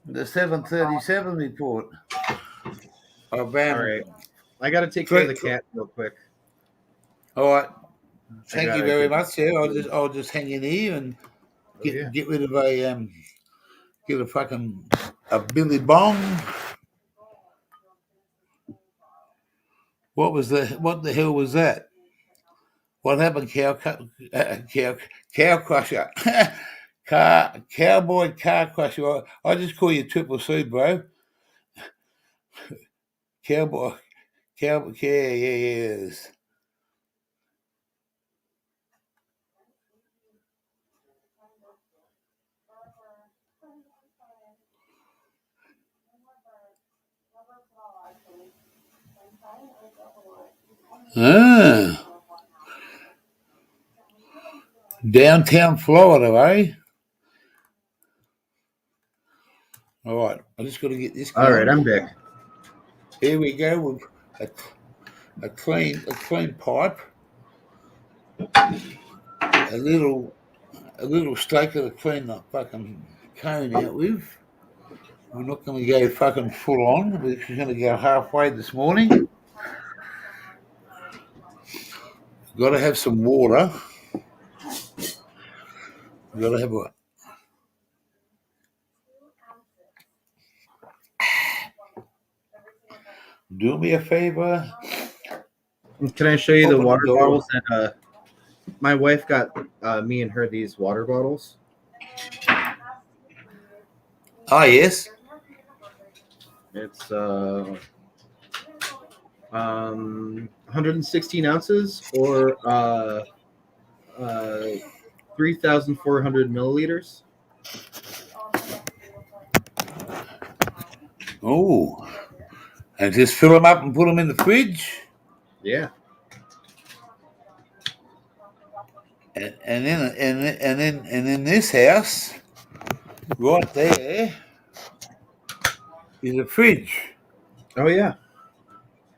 The 7:37 report. Oh, All right. I got to take care of the cat real quick. All right. Thank got you it. very much. Yeah, I'll just hang in here and get rid of get a Billy Bong. What the hell was that? What happened, cow crusher? Cowboy car crusher. I just call you Triple C, bro. Cowboy, yes. Ah. Downtown Florida, eh? All right, I just got to get this going. All right, I'm back. Here we go with a clean pipe, a little stoker to clean the fucking cone out with. We're not going to go fucking full on. We're just going to go halfway this morning. Got to have some water. Got to have a. Do me a favor. Can I show you the Open the water door. bottles that my wife got me and her these water bottles? Oh yes. It's 116 ounces or 3,400 milliliters. Oh, and just fill them up and put them in the fridge. Yeah. And in this house, right there, is a fridge, Oh yeah.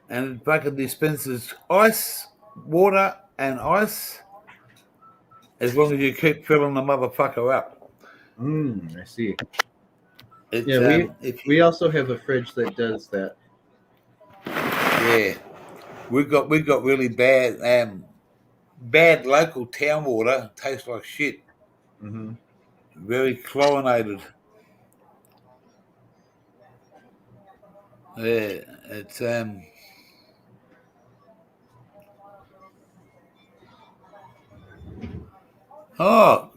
and it fucking dispenses ice, water, and ice. As long as you keep filling the motherfucker up. I see. It's, Yeah, if we also have a fridge that does that. yeah, we've got really bad local town water. Tastes like shit. Mm-hmm. Very chlorinated. Yeah, it's oh,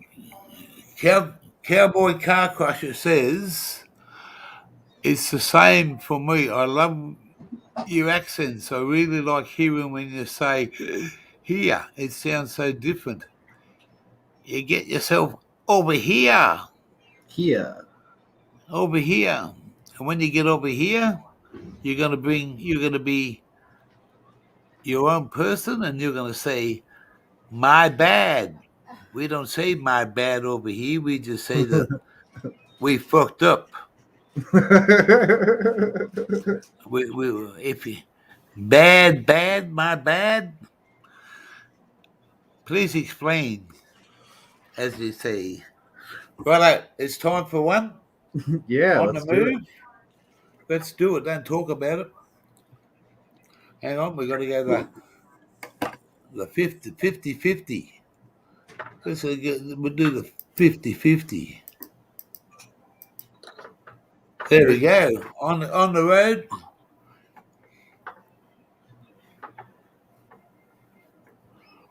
Cowboy Car Crusher says it's the same for me. I love your accents. I really like hearing when you say here. It sounds so different. You get yourself over here, Here. and when you get over here, you're gonna be your own person, and you're gonna say my bad. We don't say my bad over here. We just say that we fucked up. We if you bad, my bad. Please explain, as they say. Right, it's time for one Yeah, on let's the do it. move. Let's do it. Don't talk about it. Hang on, we got to go the 50-50. Let's we'll do the 50-50. There we go. On the road.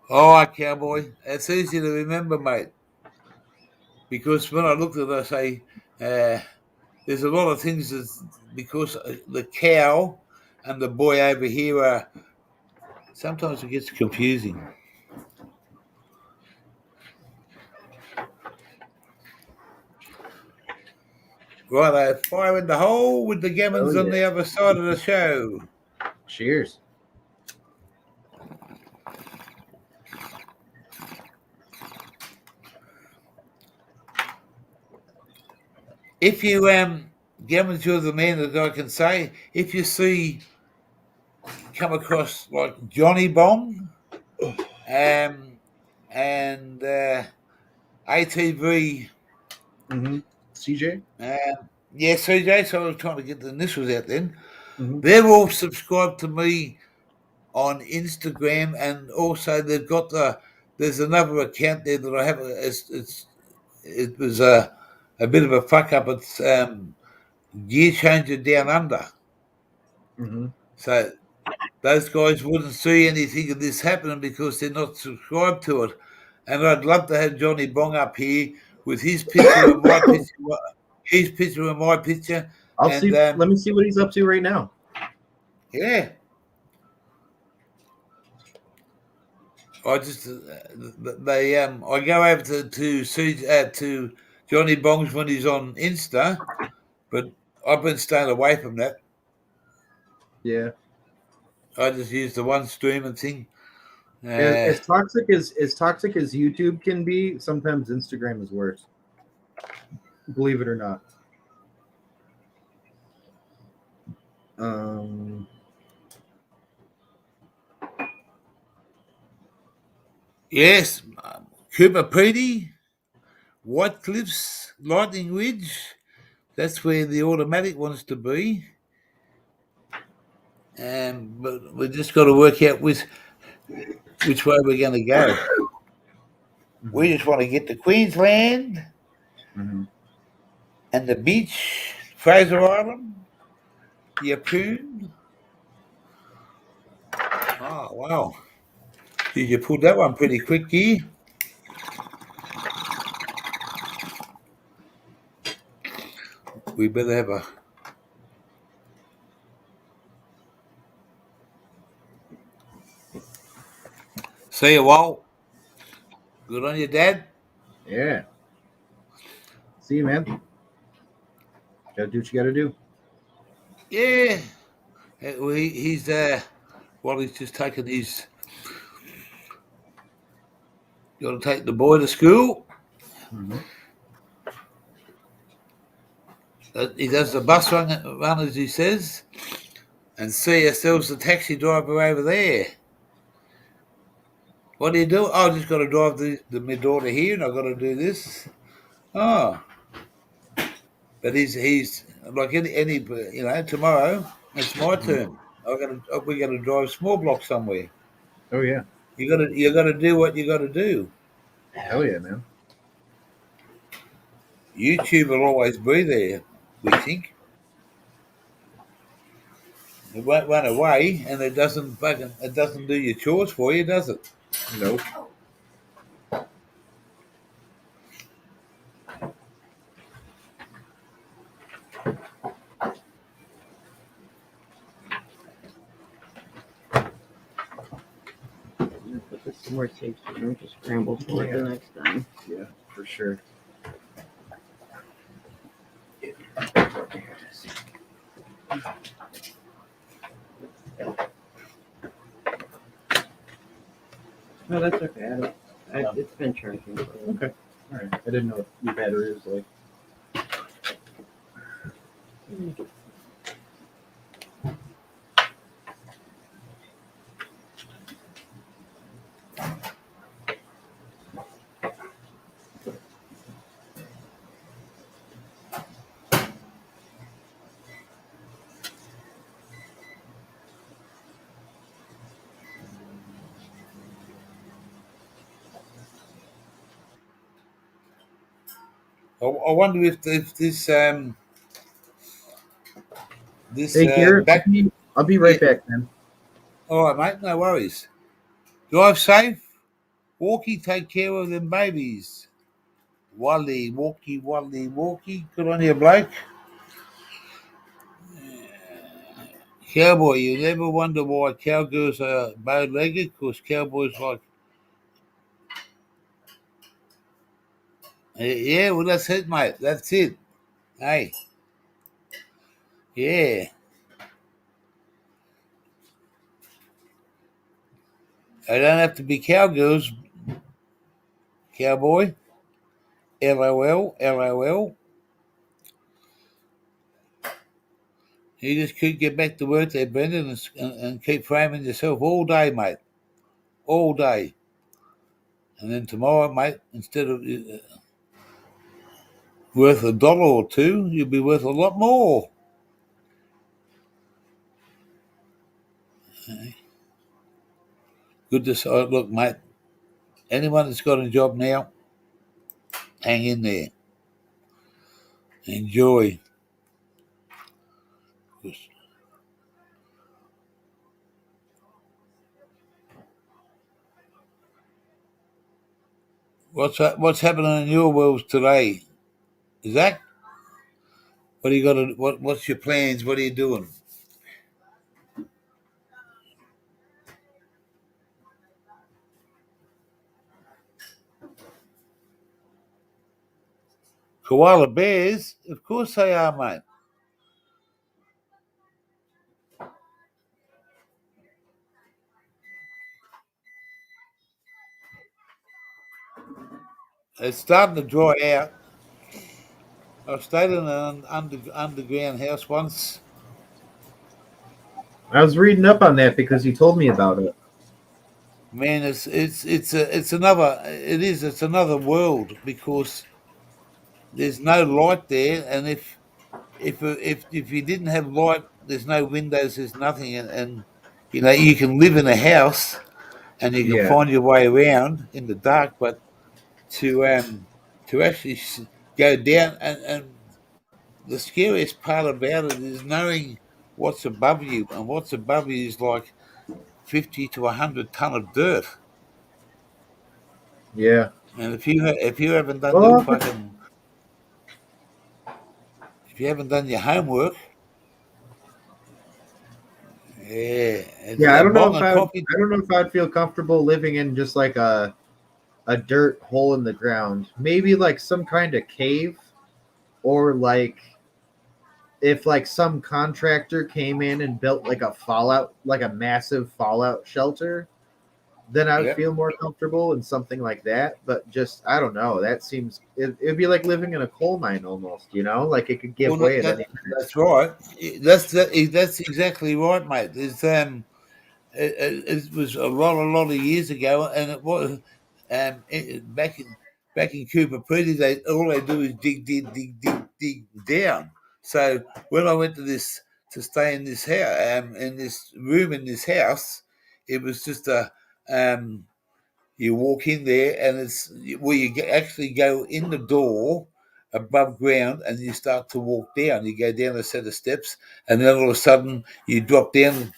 All right, cowboy. It's easy to remember, mate. Because when I looked at it, I say, there's a lot of things that because the cow and the boy over here are sometimes it gets confusing. Right, fire in the hole with the gammons Oh, on the other side of the show. Cheers. If you gammons, you're the man that I can say. If you come across like Johnny Bong, and ATV. Mm-hmm. CJ. Yeah, CJ. So I was trying to get the initials out then. Mhm. They're all subscribed to me on Instagram, and also they've got there's another account there that I have. It was a bit of a fuck up. It's Gear Changer Down Under. Mm-hmm. So those guys wouldn't see anything of this happening because they're not subscribed to it. And I'd love to have Johnny Bong up here with his picture and my picture, his picture and my picture. I'll And see. Let me see what he's up to right now. yeah. I just I go over to see to Johnny Bongs when he's on Insta, but I've been staying away from that. Yeah. I just use the one streaming thing. As toxic as YouTube can be, sometimes Instagram is worse. Believe it or not. Yes, Cooper Pedy, White Cliffs, Lightning Ridge. That's where the automatic wants to be. But we just got to work out which way we're going to go. We just want to get to Queensland Mhm. and the beach, Fraser Island, Yeppoon. Oh, wow. Did you pull that one pretty quick here? We better have a... See you, Walt. Good on you, Dad. Yeah. See you, man. Gotta do what you gotta do. Yeah. Well, he's just taken his... Got to take the boy to school. Mhm. He does the bus run, as he says, and see ourselves the taxi driver over there. What do you do? Oh, I just got to drive my daughter here, and I've got to do this. Oh, but he's like any tomorrow it's my turn. We got to drive small block somewhere. Oh yeah. You got to do what you got to do. Hell yeah, man. YouTube will always be there. We think it won't run away, and it doesn't do your chores for you, does it? Nope. Put this somewhere safe so we don't just scramble for it the next time. Yeah, for sure. No, that's okay. It's been charging. Okay. All right. I didn't know if your battery was like. I wonder if this Hey, Garrett, back. I'll be right back, man. All right, mate. No worries. Drive safe. Walkie, take care of them babies. Wally, walkie, Wally, walkie. Good on you, bloke. Cowboy, you never wonder why cowgirls are bow-legged, because cowboys like... Yeah, well, that's it, mate. That's it. Hey. Yeah. They don't have to be cowgirls, cowboy. LOL, LOL. You just could get back to work there, Brendan, and keep framing yourself all day, mate. All day. And then tomorrow, mate, instead of worth $1 or $2, you'll be worth a lot more. Good to say. Look, mate, anyone that's got a job now, hang in there. Enjoy. What's happening in your world today, Zach? What do you got to? What's your plans? What are you doing? Koala bears? Of course they are, mate. It's starting to dry out. I stayed in an underground house once. I was reading up on that because you told me about it. Man, it's another it's another world because there's no light there, and if you didn't have light, there's no windows, there's nothing, and you know you can live in a house and you can Yeah. find your way around in the dark, but to actually go down and the scariest part about it is knowing what's above you, and what's above you is like 50 to 100 ton of dirt. Yeah. And if you haven't done your Well, fucking if you haven't done your homework, yeah, it's yeah, a bong of coffee. I don't know if I'd feel comfortable living in just like a dirt hole in the ground. Maybe like some kind of cave, or like if like some contractor came in and built like a massive fallout shelter, then I would Yep. feel more comfortable in something like that. But just I don't know. That seems it'd be like living in a coal mine almost. You know, like it could give Well, way at any minute. that's right. That's exactly right, mate. It was a lot of years ago, and it was back in Cooper Pedy. They all they do is dig down. So when I went to stay in this house, in this room in this house, it was just a you walk in there, and it's where you actually go in the door above ground, and you start to walk down. You go down a set of steps, and then all of a sudden you drop down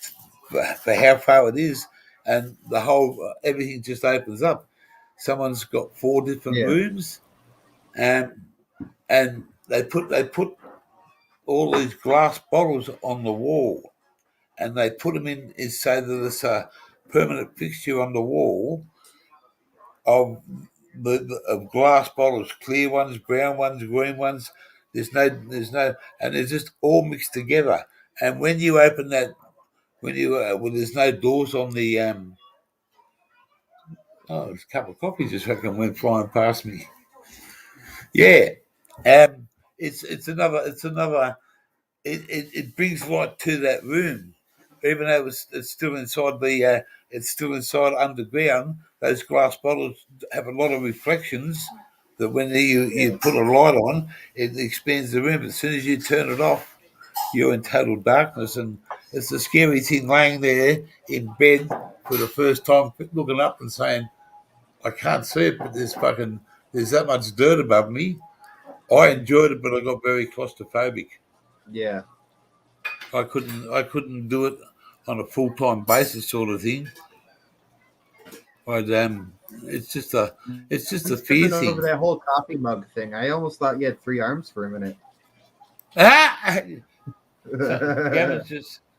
for how far it is, and the whole everything just opens up. Someone's got 4 different Yeah. rooms, and they put all these glass bottles on the wall, and they put them in is so that it's a permanent fixture on the wall of of glass bottles, clear ones, brown ones, green ones. There's no, and they're just all mixed together. And when you open that, when there's no doors on the oh, there's a couple of copies just fucking went flying past me. Yeah, it's another. It brings light to that room, even though it's still inside it's still inside underground. Those glass bottles have a lot of reflections that when you put a light on, it expands the room. As soon as you turn it off, you're in total darkness, and it's a scary thing laying there in bed for the first time, looking up and saying, "I can't see it, but there's that much dirt above me." I enjoyed it, but I got very claustrophobic. Yeah. I couldn't do it on a full time basis sort of thing. I'd it's just a it's just a Just fear tripping over thing. that whole coffee mug thing. I almost thought you had 3 arms for a minute. Ah!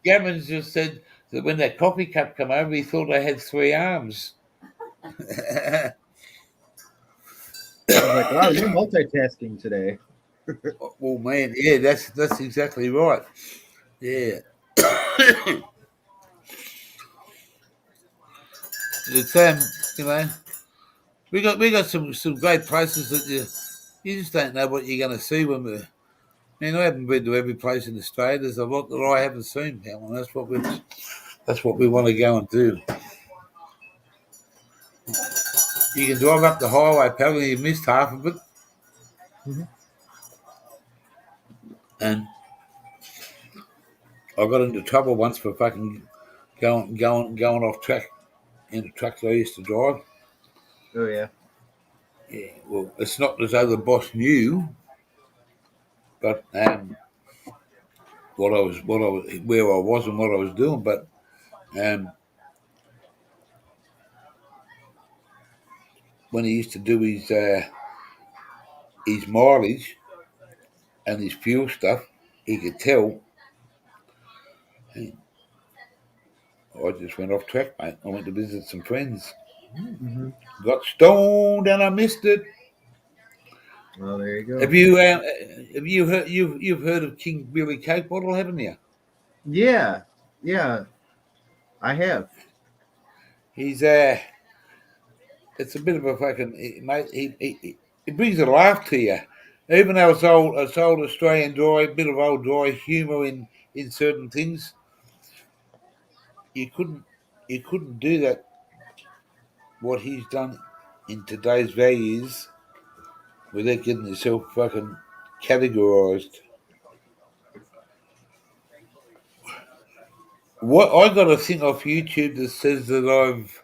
Gavin's just said that when that coffee cup come over, he thought I had 3 arms. I was like, wow, you're multitasking today. Well, man, yeah, that's exactly right. Yeah, it's you know, we got some great places that you just don't know what you're going to see when we. I mean, I haven't been to every place in Australia. There's a lot that I haven't seen, pal, and that's what we want to go and do. You can drive up the highway, pal, and you missed half of it. Mhm. And I got into trouble once for fucking going off track in the trucks I used to drive. Oh yeah. Yeah, well, it's not as though the boss knew, but where I was and what I was doing. But um, when he used to do his mileage and his fuel stuff, he could tell. Hey, I just went off track, mate. I went to visit some friends. Hmm. Got stoned and I missed it. Well, there you go. Have you heard you've heard of King Billy Coke Bottle, haven't you? Yeah. Yeah. I have. He's it's a bit of a fucking mate. it brings a laugh to you. Even though it's old Australian dry, a bit of old dry humour in certain things, you couldn't do that. What he's done in today's values without getting yourself fucking categorised. What I got a thing off YouTube that says that I've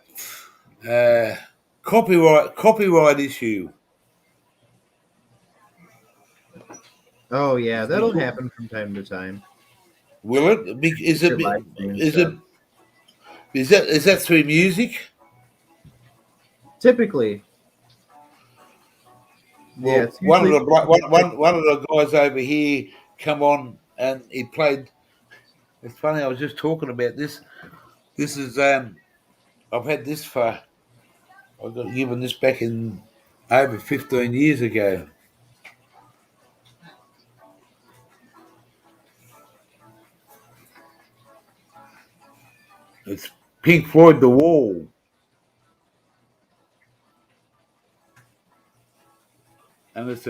copyright issue. Oh yeah, that'll happen from time to time. Will it? Is it? Your live stream Is stuff. it? Is that through music? Typically, Well, yeah, it's one of usually- one of the guys over here come on and he played. It's funny. I was just talking about this. This is I've had this for. I got given this back in over 15 years ago. It's Pink Floyd, The Wall. And it's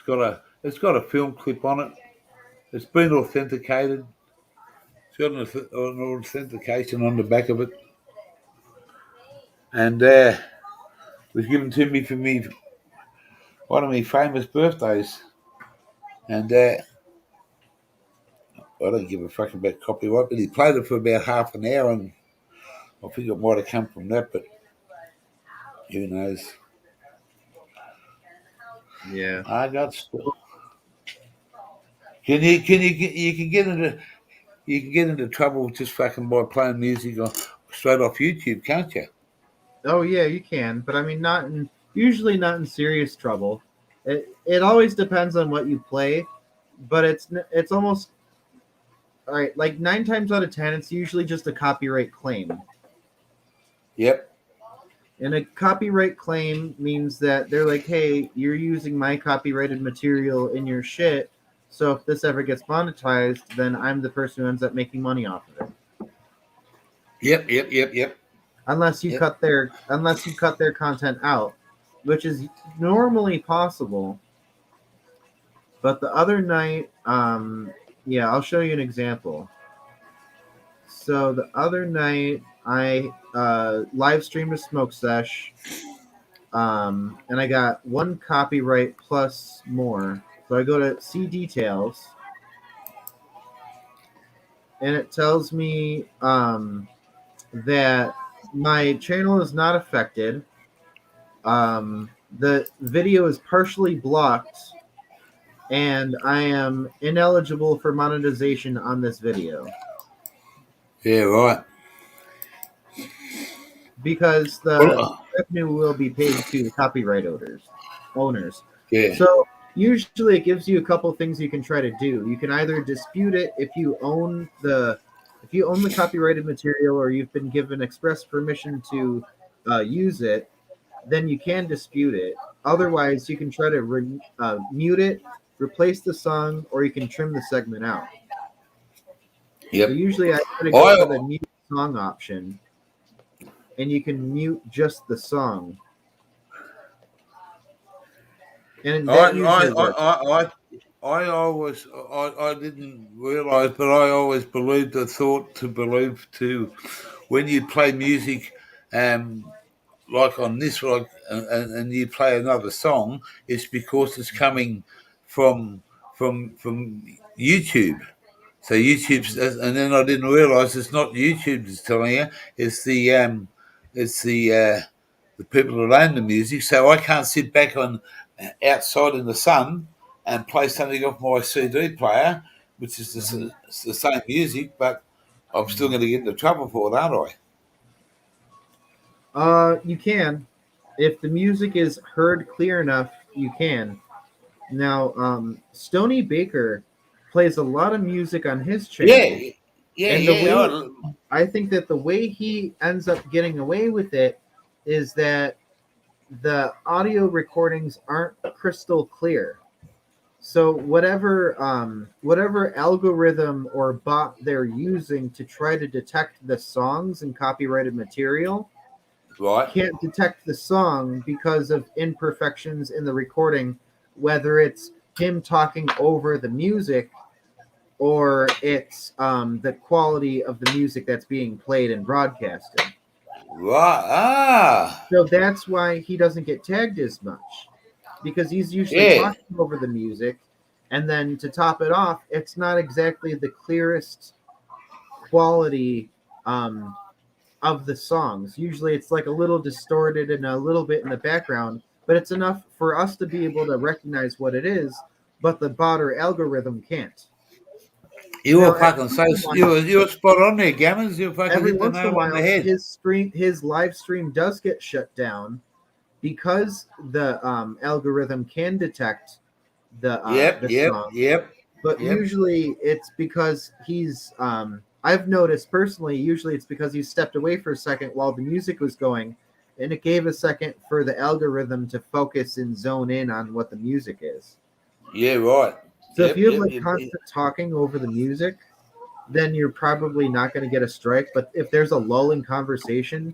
got a film clip on it. It's been authenticated. It's got an authentication on the back of it, and it was given to me for one of my famous birthdays. And I don't give a fuck about copyright, but he played it for about half an hour, and I think it might have come from that, but who knows? yeah. I got stuff. You can get into trouble just fucking by playing music straight off YouTube, can't you? Oh yeah, you can, but I mean, usually not in serious trouble. It always depends on what you play, but it's almost all right. Like 9 times out of 10, it's usually just a copyright claim. Yep. And a copyright claim means that they're like, hey, you're using my copyrighted material in your shit. So if this ever gets monetized, then I'm the person who ends up making money off of it. Yep. Unless you Yep. cut their content out, which is normally possible. But the other night, I'll show you an example. So the other night, I live streamed a smoke sesh, and I got 1 copyright plus more. So I go to see details, and it tells me that my channel is not affected. The video is partially blocked, and I am ineligible for monetization on this video. Yeah, right. Because the Well, revenue will be paid to the copyright owners. yeah. So usually it gives you a couple things you can try to do. You can either dispute it if you own the copyrighted material or you've been given express permission to use it, then you can dispute it. Otherwise, you can try to mute it, replace the song, or you can trim the segment out. Yep. So usually I try to go for the mute song option, and you can mute just the song. And that usually works. I didn't realise, but I always believed when you play music, like on this, and you play another song, it's because it's coming from YouTube. So YouTube's, and then I didn't realise it's not YouTube that's telling you; it's the people that own the music. So I can't sit back outside in the sun and play something off my CD player, which is the same music, but I'm still going to get into trouble for it, aren't I? You can. If the music is heard clear enough, you can. Now, Stony Baker plays a lot of music on his channel. I think that the way he ends up getting away with it is that the audio recordings aren't crystal clear. So whatever algorithm or bot they're using to try to detect the songs and copyrighted material, Right. can't detect the song because of imperfections in the recording, whether it's him talking over the music or it's the quality of the music that's being played and broadcasted. Right. Ah. So that's why he doesn't get tagged as much, because he's usually Yeah. talking over the music, and then to top it off, it's not exactly the clearest quality of the songs. Usually it's like a little distorted and a little bit in the background, but it's enough for us to be able to recognize what it is, but the bot or algorithm can't. You were Now, fucking so. You were spot on there, Gammons. You fucking every hit the once in a nail on the while head. his live stream does get shut down because the algorithm can detect Yep. the Yep. song, Yep. but Yep. usually it's because he's I've noticed personally, usually it's because he stepped away for a second while the music was going, and it gave a second for the algorithm to focus and zone in on what the music is. Yeah. Right. So Yep. if you have Yep. like Yep. constant talking over the music, then you're probably not going to get a strike. But if there's a lull in conversation,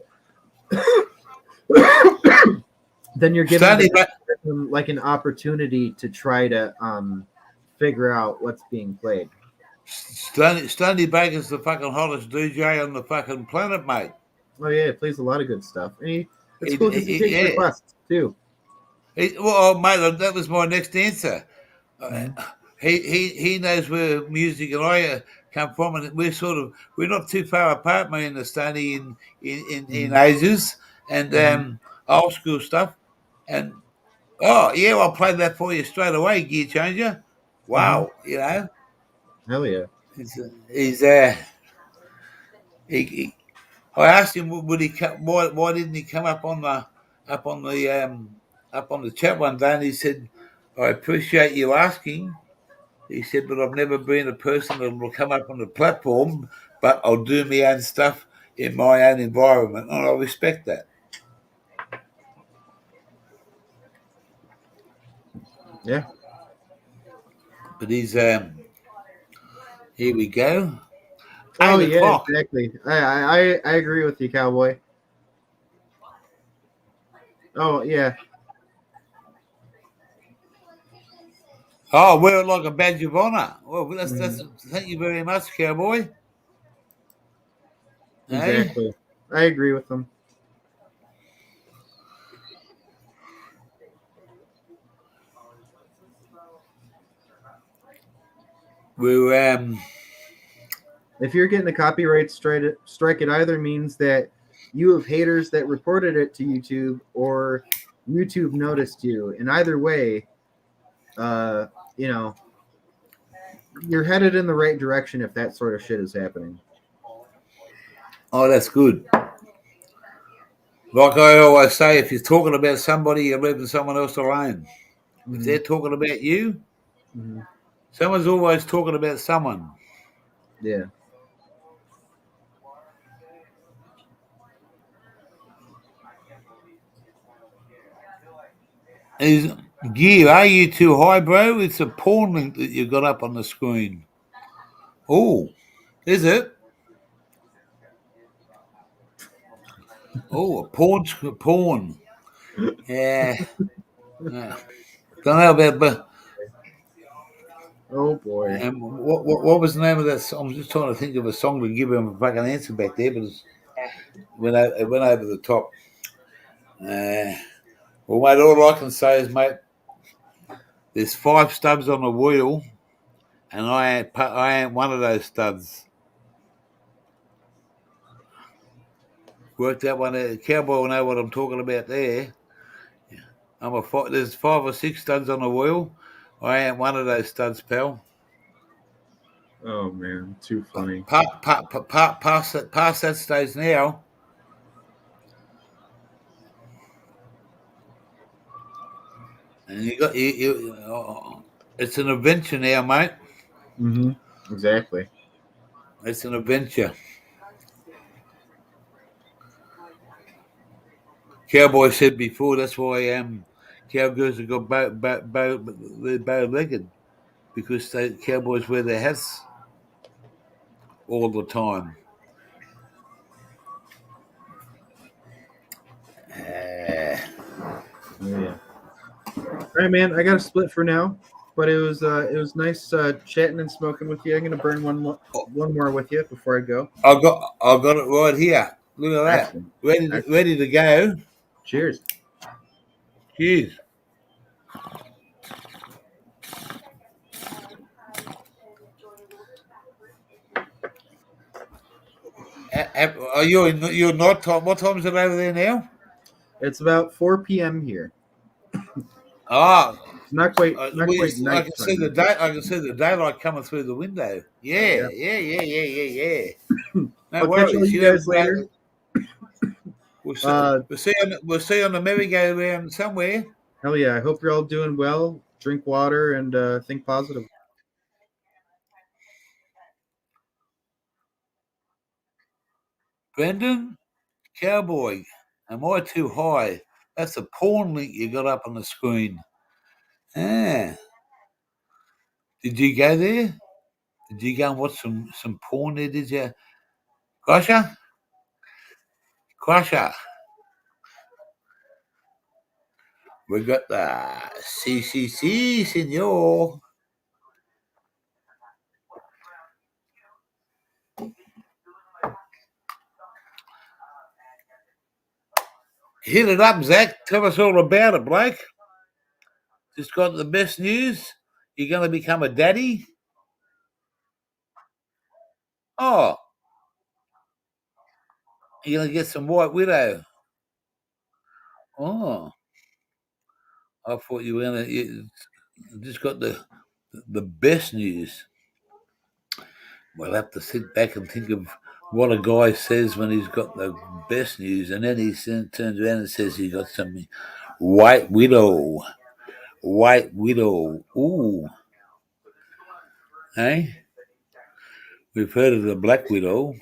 then you're giving Stanley, the algorithm like an opportunity to try to figure out what's being played. Stanley Baker's the fucking hottest DJ on the fucking planet, mate. Oh yeah, it plays a lot of good stuff. And it's cool because he takes Yeah. requests too. Well, mate, that was my next answer. Mhm. He knows where music and I come from, and we're not too far apart, me and the Stanley in ages and Mhm. old school stuff. And oh yeah, I'll play that for you straight away, Gear Changer. Wow, you know, Hell yeah. he's he I asked him, would he come, why didn't he come up on the up on the up on the chat one day? And he said, I appreciate you asking. He said, but I've never been a person that will come up on the platform, but I'll do my own stuff in my own environment, and I respect that. Yeah. But he's here we go. Oh 8 yeah, o'clock. exactly. I agree with you, Cowboy. Oh yeah. Oh, we're like a badge of honor. Well, that's Mhm. thank you very much, Cowboy. Hey, Exactly. I agree with them. we're If you're getting a copyright strike, it either means that you have haters that reported it to YouTube, or YouTube noticed you. In either way, uh, you know, you're headed in the right direction if that sort of shit is happening. oh, that's good. Like I always say, if you're talking about somebody, you're leaving someone else alone. If they're talking about you, Mm-hmm. someone's always talking about someone. Yeah. Is Gear, are you too high, bro? It's a porn link that you got up on the screen. Oh, is it? Oh, a porn. Yeah. Don't know about, but Oh boy. what was the name of that song? I'm just trying to think of a song to give him a fucking answer back there, but it went over the top. Well, mate, all I can say is, mate, there's 5 stubs on the wheel, and I ain't one of those studs. Worked that one out. Cowboy will know what I'm talking about there. There's 5 or 6 studs on the wheel. I ain't one of those studs, pal. Oh man, too funny. Past that stage now. And it's an adventure now, mate. Mm-hmm. Exactly. It's an adventure. Cowboy said before, that's why cowgirls have got they're bow-legged, because cowboys wear their hats all the time. right, man. I got to split for now, but it was nice chatting and smoking with you. I'm gonna burn one more with you before I go. I got it right here. Look at that. Excellent. Ready to go. Cheers. Cheers. Are you in your night time? What time is it over there now? It's about 4 p.m. here. Ah, It's not quite I night can see the day. I can see the daylight coming through the window. Yeah. No I'll catch all worries. you guys later. We'll see you on the merry-go-round somewhere. Hell yeah! I hope you're all doing well. Drink water and think positive. Brendan, Cowboy, am I too high? That's a porn link you got up on the screen. Ah. Did you go there? Did you go and watch some porn there, did you? Crusher? We got the CCC, senor. Hit it up, Zach. Tell us all about it, Blake. Just got the best news. You're going to become a daddy. Oh, you're going to get some White Widow. Oh, I thought you were going to. You just got the best news. We'll have to sit back and think of what a guy says when he's got the best news, and then he turns around and says he got some White Widow. Ooh. Hey? We've heard of the Black Widow.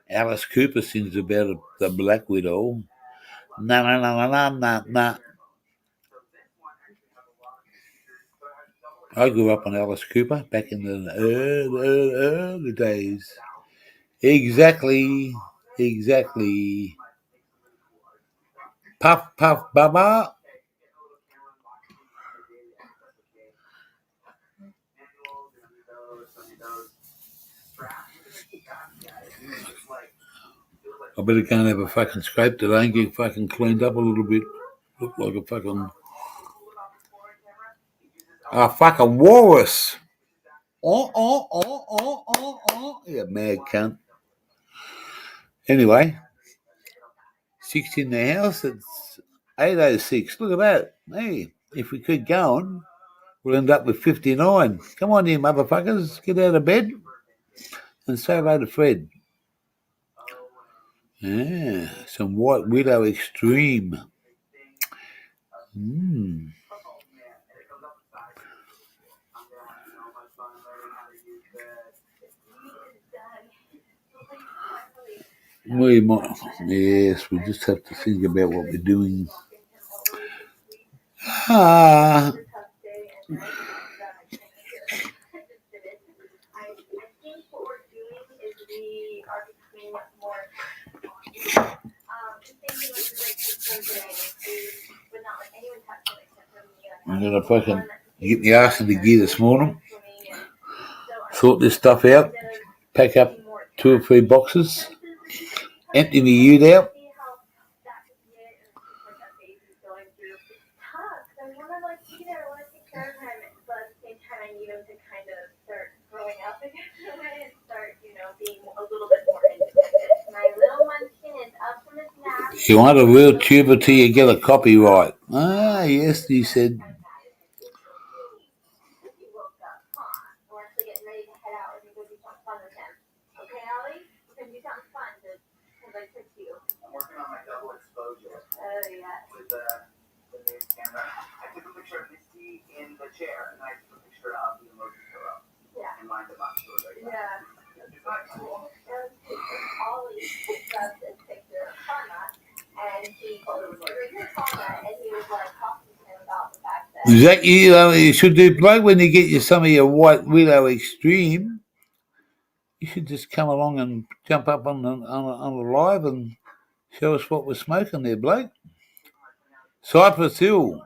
Alice Cooper sings about the Black Widow. Nah. I grew up on Alice Cooper back in the early days. Exactly. Puff, baba. I better go and have a fucking scrape today and get fucking cleaned up a little bit. Look like a fucking walrus. You mad cunt. Anyway, 6 in the house. It's 8:06. Look at that. Hey, if we keep going, we'll end up with 59. Come on, you motherfuckers. Get out of bed and say hello to Fred. Yeah, some White Widow Extreme. We might, yes, we just have to think about what we're doing. I'm going to fucking get the arse into gear this morning, sort this stuff out, pack up 2 or 3 boxes, empty my ute out. If you want a real tuber till you get a copyright. Ah, yes, he said. Zach, you should do, Blake, when you get some of your White Widow Extreme, you should just come along and jump up on the live and show us what we're smoking there, Blake. Cypress Hill.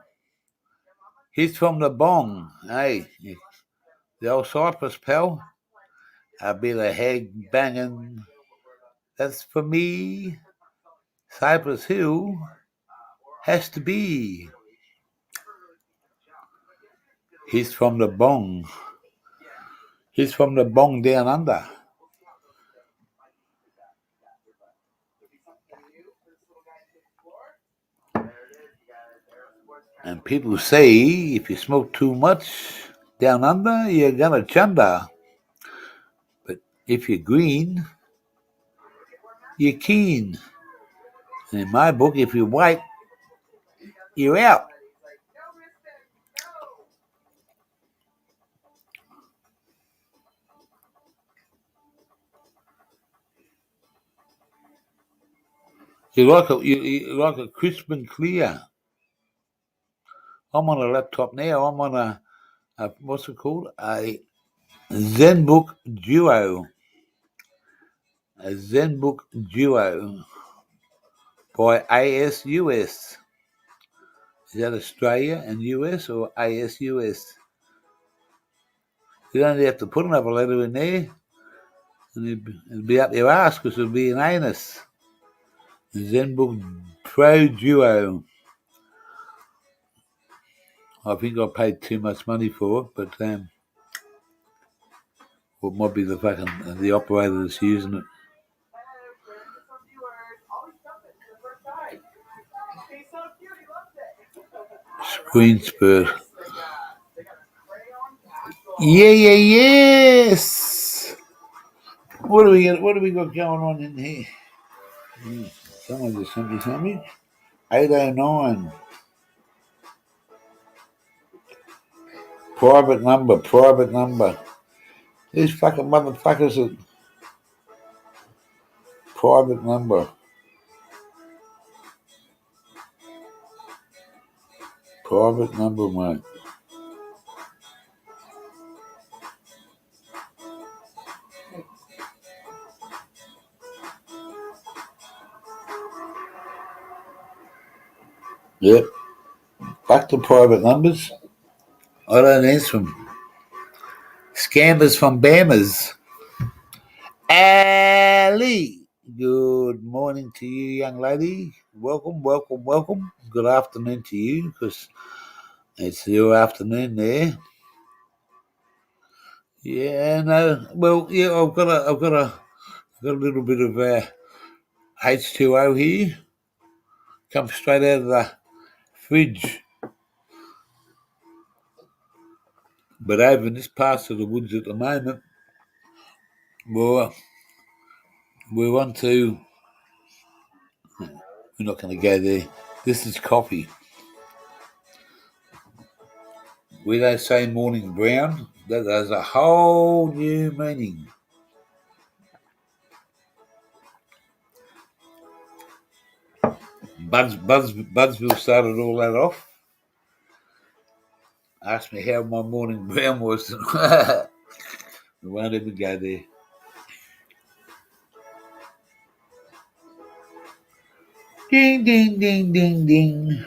He's from the bong. Hey, the old Cypress pal. A bit of hag banging. That's for me. Cypress Hill has to be. He's from the bong. He's from the bong down under. And people say if you smoke too much down under, you're gonna chunder. But if you're green, you're keen. And in my book, if you're white, you're out. You like a crisp and clear. I'm on a laptop now. I'm on a what's it called? A ZenBook Duo. A ZenBook Duo by ASUS. Is that Australia and US or ASUS? You only have to put another letter in there, and it'd be up your ass because it'll be an anus. ZenBook Pro Duo. I think I paid too much money for it, but well, it might be the operator that's using it. Screen spurt. Yes. What do we got going on in here? Someone just sent me something. 809. Private number. These fucking motherfuckers are private number. Private number, mate. Yep. Back to private numbers. I don't answer them. Scammers from Bammers. Ali. Good morning to you, young lady. Welcome. Good afternoon to you, because it's your afternoon there. Yeah, no. Well, yeah, I've got a little bit of H2O here. Comes straight out of the fridge. But over in this part of the woods at the moment, we're on to. We're not going to go there. This is coffee. We don't say morning brown. That has a whole new meaning. Budsville started all that off. Asked me how my morning brown was. We won't ever go there. Ding, ding, ding, ding, ding.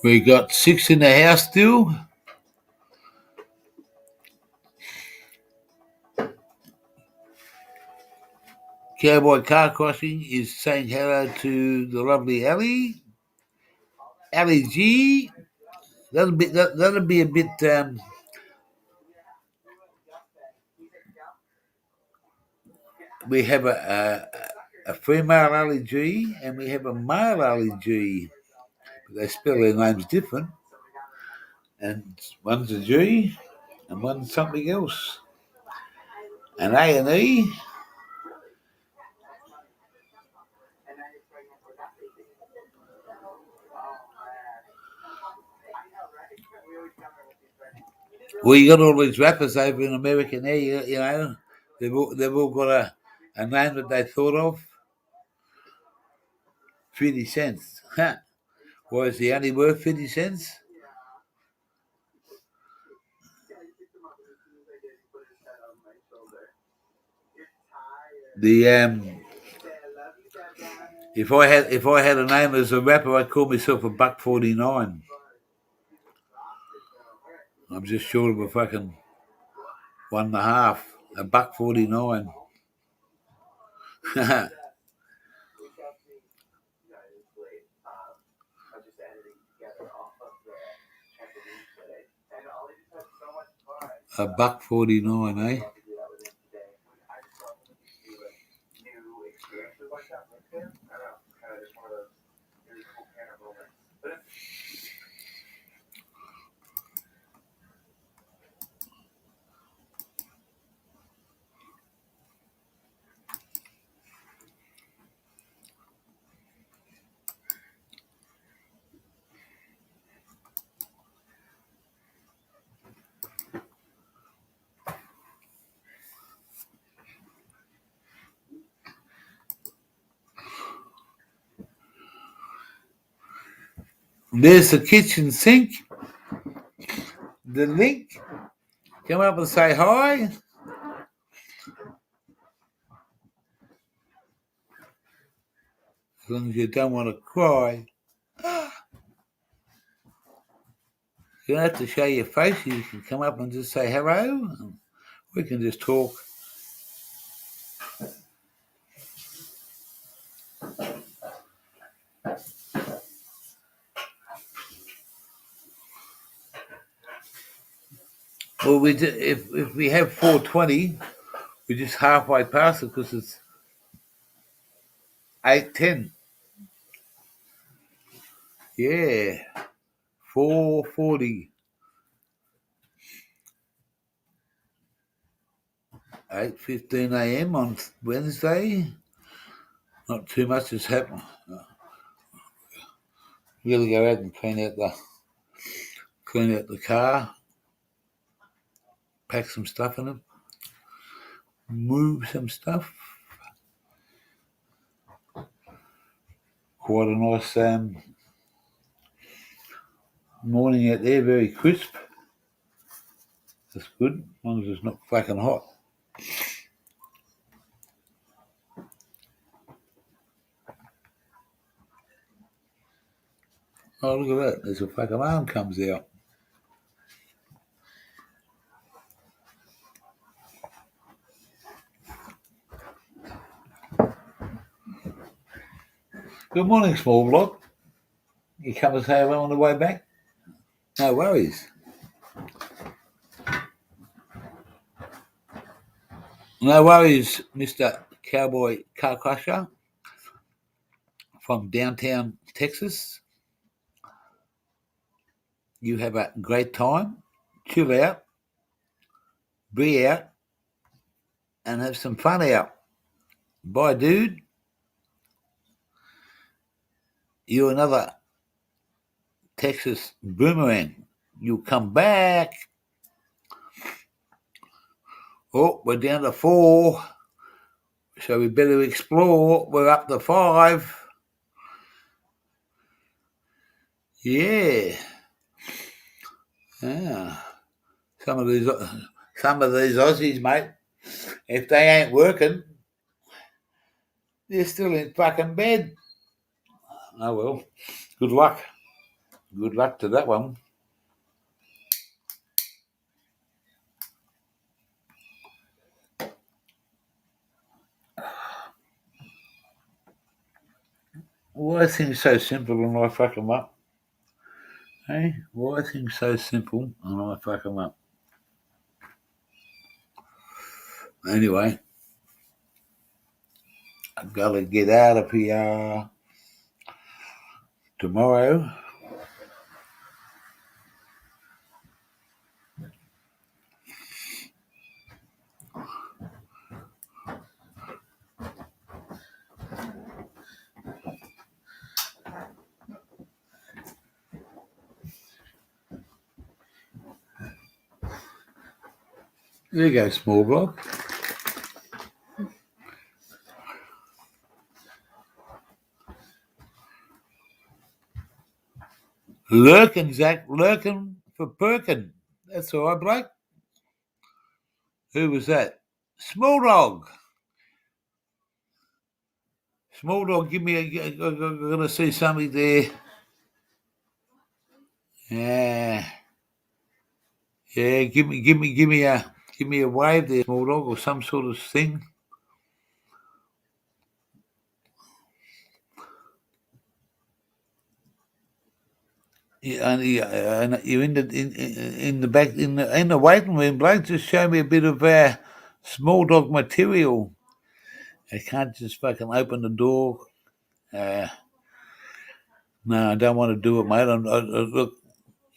We got 6 in the house still. Cowboy Car Crossing is saying hello to the lovely Ellie. Ellie G. That'll be a bit. We have a female Ali G and we have a male Ali G. They spell their names different, and one's a G and one's something else. And A and E. Well, you got all these rappers over in America now. You know, they've all got a name that they thought of. 50 cents. Huh. Why is he only worth 50 cents? If I had a name as a rapper, I'd call myself a $1.49. I'm just short of a fucking 1.5, a $1.49. A $1.49, eh? There's the kitchen sink. The link. Come up and say hi. As long as you don't want to cry. You don't have to show your face. You can come up and just say hello. We can just talk. Well, we do, if we have 4:20, we're just halfway past it because it's 8:10. Yeah, 4:40. 8:15 a.m. on Wednesday. Not too much has happened. Really go out and clean out the car, pack some stuff in it, move some stuff. Quite a nice morning out there, very crisp. That's good, as long as it's not fucking hot. Oh, look at that. There's a fucking arm comes out. Good morning, small block. You come and say hello on the way back? No worries. No worries, Mr. Cowboy Car Crusher from downtown Texas. You have a great time. Chill out. Be out. And have some fun out. Bye, dude. You're another Texas boomerang. You'll come back. Oh, we're down to 4. So we better explore. We're up to 5. Yeah. Some of these Aussies, mate, if they ain't working, they're still in fucking bed. Oh well. Good luck. Good luck to that one. Why are things so simple and I fuck them up? Hey, why are things so simple and I fuck them up? Anyway, I've got to get out of here tomorrow. There you go, small block. Lurking, Zach, lurking for Perkin. That's all right, Blake. Who was that? Small Dog. Small dog, give me I'm gonna see something there. Yeah. Yeah, give me a wave there, small dog, or some sort of thing. Yeah, and you're in the back in the waiting room, bloke. Just show me a bit of small dog material. I can't just fucking open the door. No, I don't want to do it, mate. Look,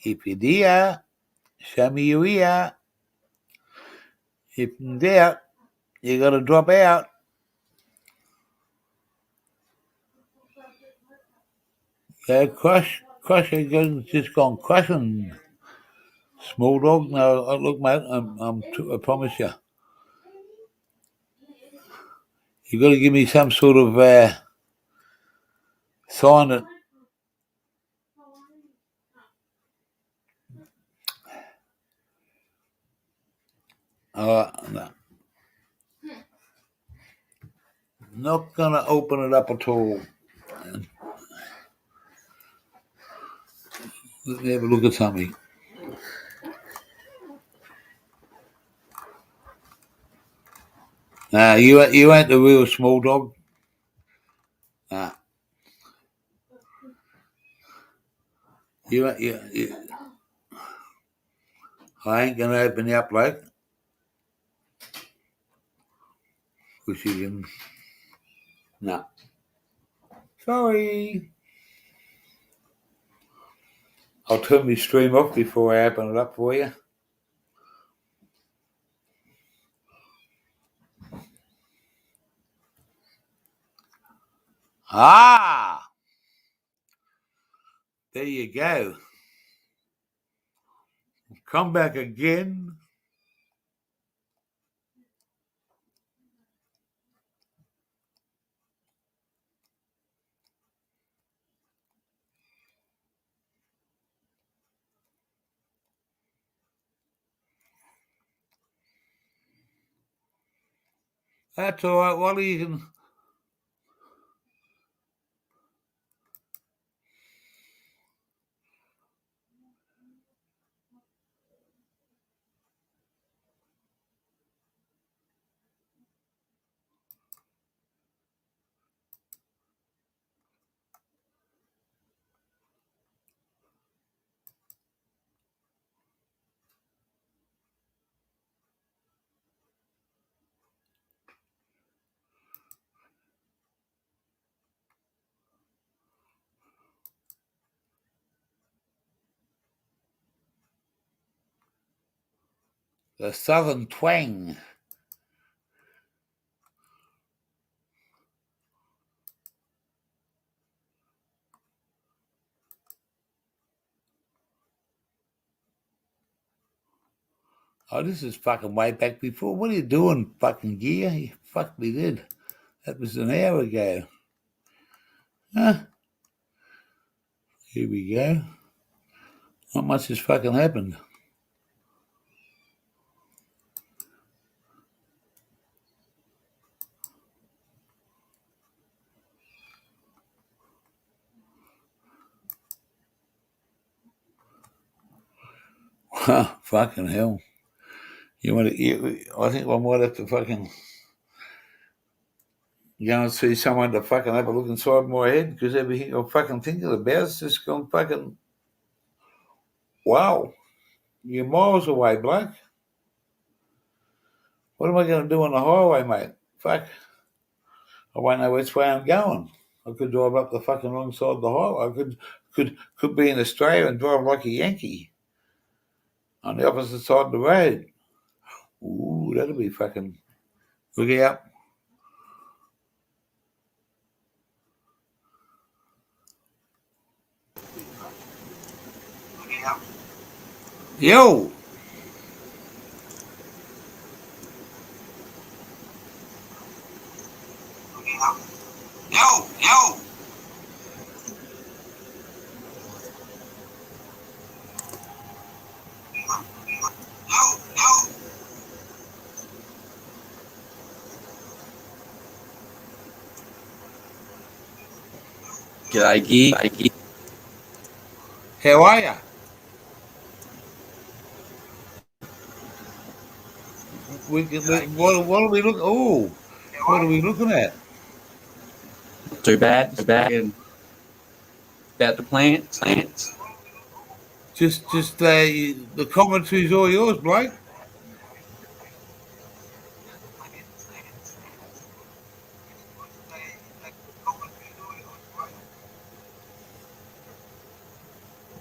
if you're there, show me your ear. If you're there, you got to drop out. Yeah, crush, just gone crushing. Small dog, no, look, mate, I promise you. You got to give me some sort of sign that. No. Not gonna open it up at all. Let me have a look at something. Nah, you ain't the real small dog. Nah. You I ain't gonna open you up, bloke. Which you can. Nah. Sorry. I'll turn my stream off before I open it up for you. Ah! There you go. Come back again. That's all right, Wally. You can. The Southern Twang. Oh, this is fucking way back before. What are you doing, fucking gear? You fucked me dead. That was an hour ago. Huh? Here we go. Not much has fucking happened. Fucking hell. I think I might have to fucking go and see someone to fucking have a look inside my head because everything I'm fucking thinking about is just gone fucking. Wow. You're miles away, bloke. What am I going to do on the highway, mate? Fuck. I won't know which way I'm going. I could drive up the fucking wrong side of the highway. I could be in Australia and drive like a Yankee on the opposite side of the road. Ooh, that'll be fucking. Look out. Yo! Yo! G'day, Gear. How are you? What are we looking? Oh, what are we looking at? Too bad. And about the plants. Just the commentary's all yours, Blake.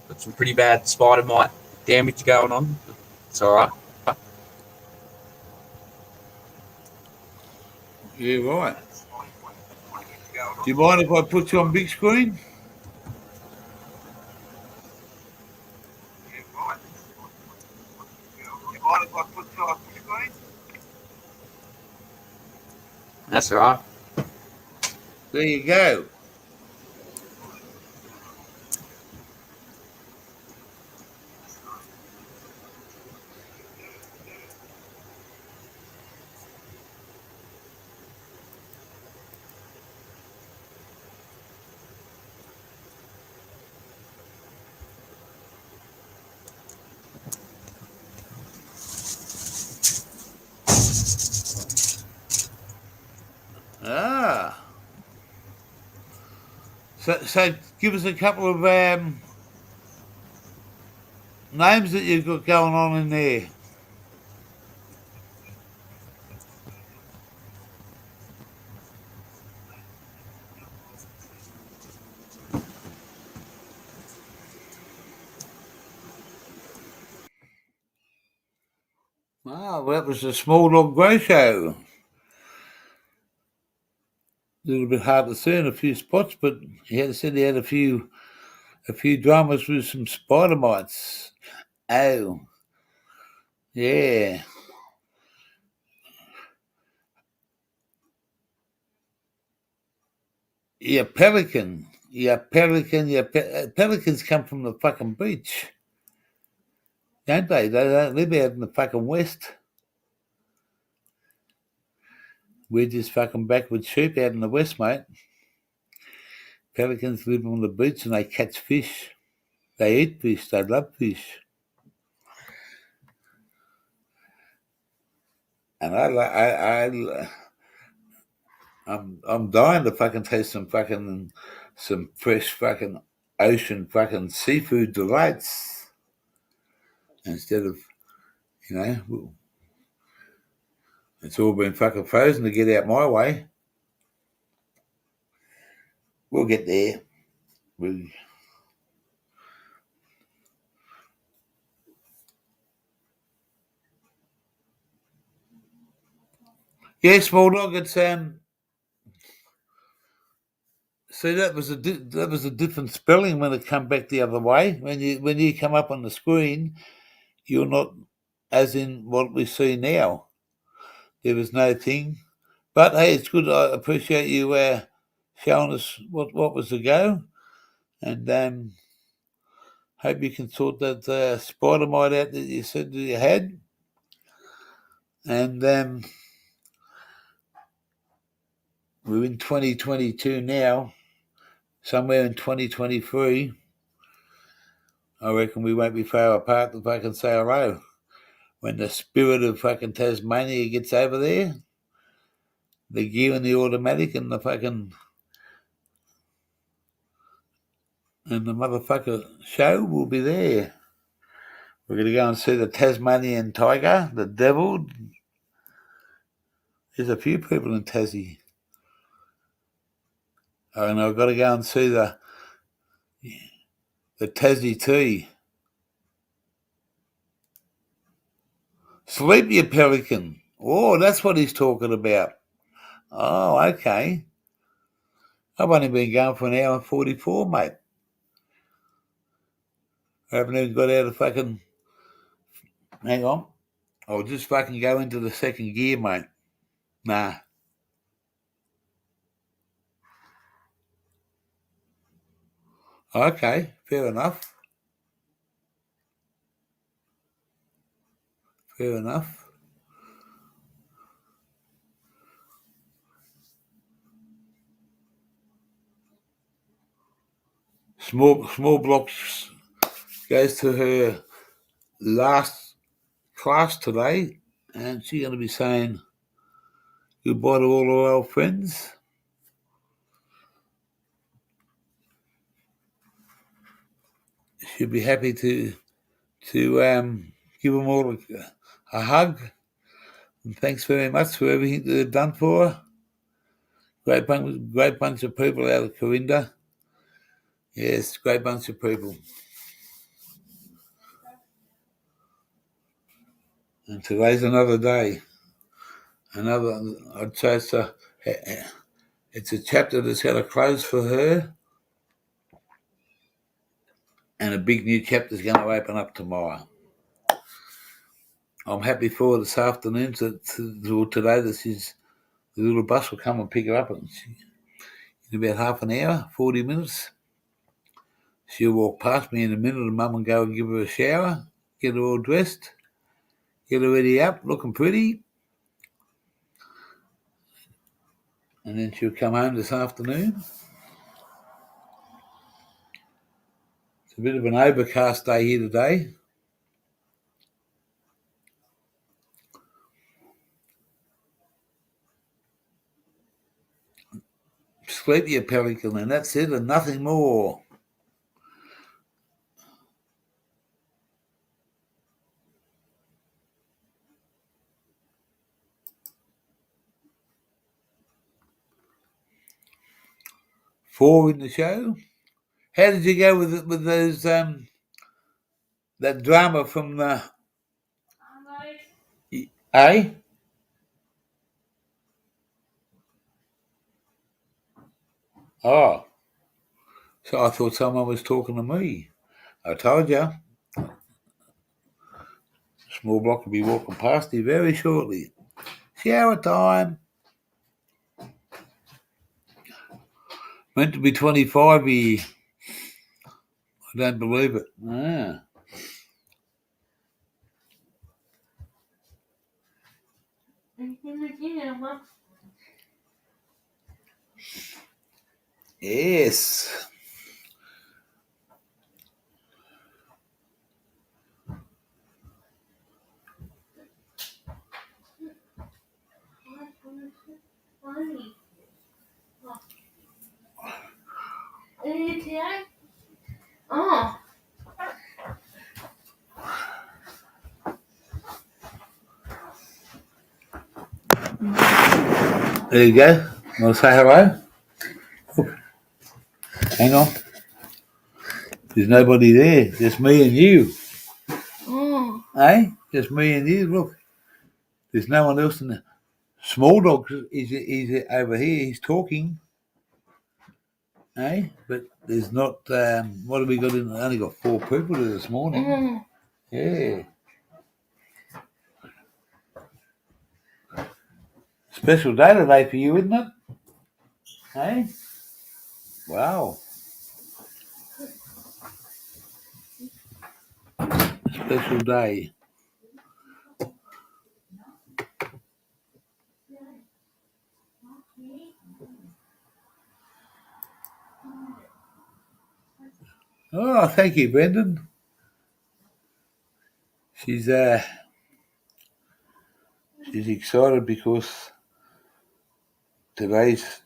Got some pretty bad spider mite damage going on. It's alright. Yeah, right. Do you mind if I put you on big screen? That's alright. There you go. Ah. So give us a couple of names that you've got going on in there. Ah, well, that was the Small Dog Grow Show. A little bit hard to see in a few spots, but he said he had a few dramas with some spider mites. Oh, yeah. Pelican. Pelicans come from the fucking beach, don't they? They don't live out in the fucking west. We're just fucking backward sheep out in the west, mate. Pelicans live on the beach and they catch fish. They eat fish. They love fish. And I'm dying to fucking taste some fresh fucking ocean fucking seafood delights instead of, it's all been fucking frozen to get out my way. We'll get there. Yeah, Small Dog. It's see, that was a different spelling when it come back the other way. When you come up on the screen, you're not as in what we see now. There was no thing, but hey, it's good. I appreciate you showing us what was the go, and hope you can sort that spider mite out that you said that you had, and we're in 2022 now. Somewhere in 2023, I reckon we won't be far apart to fucking say hello. When the spirit of fucking Tasmania gets over there, the gear and the automatic and the fucking and the motherfucker show will be there. We're going to go and see the Tasmanian tiger, the devil. There's a few people in Tassie. And I've got to go and see the Tassie tea. Sleep, you pelican. Oh, that's what he's talking about. Oh, okay. I've only been going for an hour and 44, mate. I haven't even got out of fucking... Hang on. I'll just fucking go into the second gear, mate. Nah. Okay, fair enough. Fair enough. Small blocks goes to her last class today, and she's going to be saying goodbye to all our old friends. She'll be happy to give them all a hug. And thanks very much for everything they've done for her. Great bunch of people out of Corinda. Yes, great bunch of people. And today's another day. I'd say it's a chapter that's got to close for her, and a big new chapter's going to open up tomorrow. I'm happy for her this afternoon, today, that the little bus will come and pick her up in about half an hour, 40 minutes. She'll walk past me in a minute, and Mum will go and give her a shower, get her all dressed, get her ready up, looking pretty. And then she'll come home this afternoon. It's a bit of an overcast day here today. Sleep, you pelican, and that's it, and nothing more. Four in the show. How did you go with those that drama from the eh? Oh, so I thought someone was talking to me. I told you. Small block will be walking past you very shortly. Shower time. Meant to be 25 here. I don't believe it. Ah. Yes. Oh. There you go. Want to say hello? Oh, hang on. There's nobody there. Just me and you. Oh. Eh? Just me and you. Look. There's no one else in the small dog. He's over here. He's talking. Eh? But there's not. What have we got in? Only got 4 people there this morning. Oh. Yeah. Special day today for you, isn't it? Hey? Wow. Special day. Oh, thank you, Brendan. She's excited because today's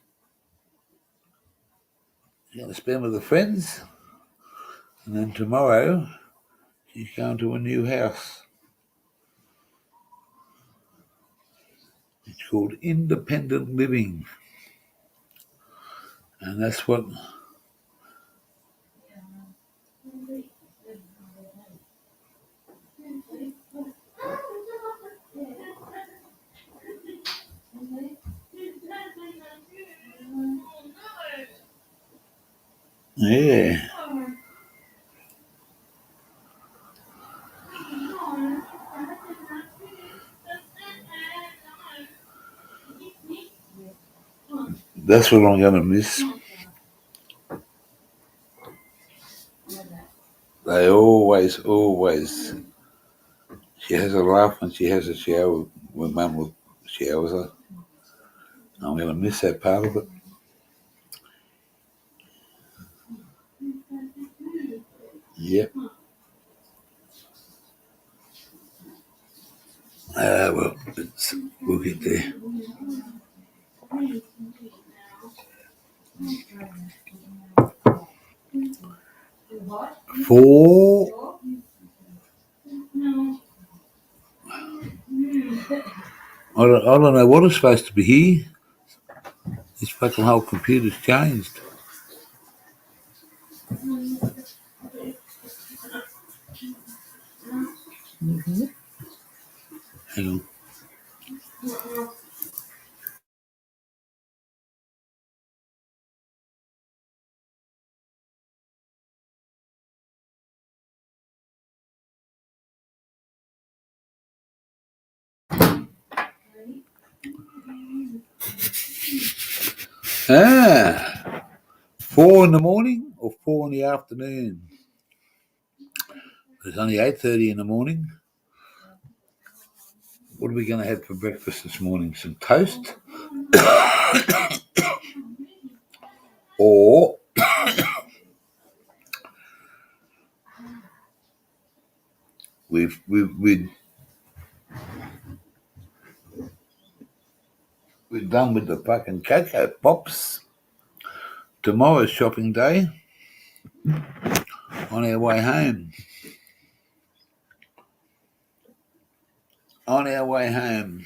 she's going to spend with her friends, and then tomorrow she's going to a new house. It's called Independent Living, and that's what. Yeah. That's what I'm going to miss. They always, she has a laugh when she has a shower, when Mum showers her. I'm going to miss that part of it. Yep. Well, we'll get there. Four. I don't know what is supposed to be here. This fucking whole computer's changed. Hang on. Ah, 4 in the morning or 4 in the afternoon? It's only 8:30 in the morning. What are we going to have for breakfast this morning? Some toast? Or we're done with the fucking Cocoa Pops. Tomorrow's shopping day. On our way home. On our way home.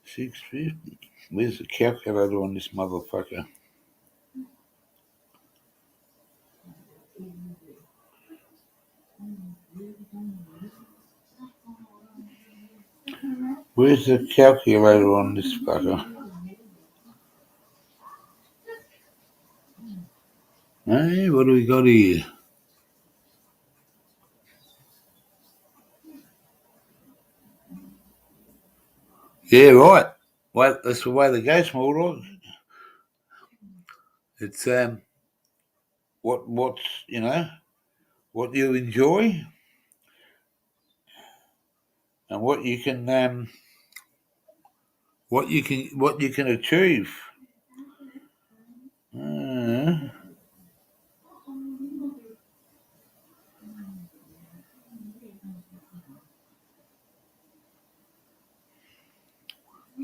6:50. Where's the calculator on this motherfucker? Where's the calculator on this fucker? Hey, what do we got here? Yeah, right. Well, that's the way the go, small dog. It's what's what you enjoy and what you can achieve.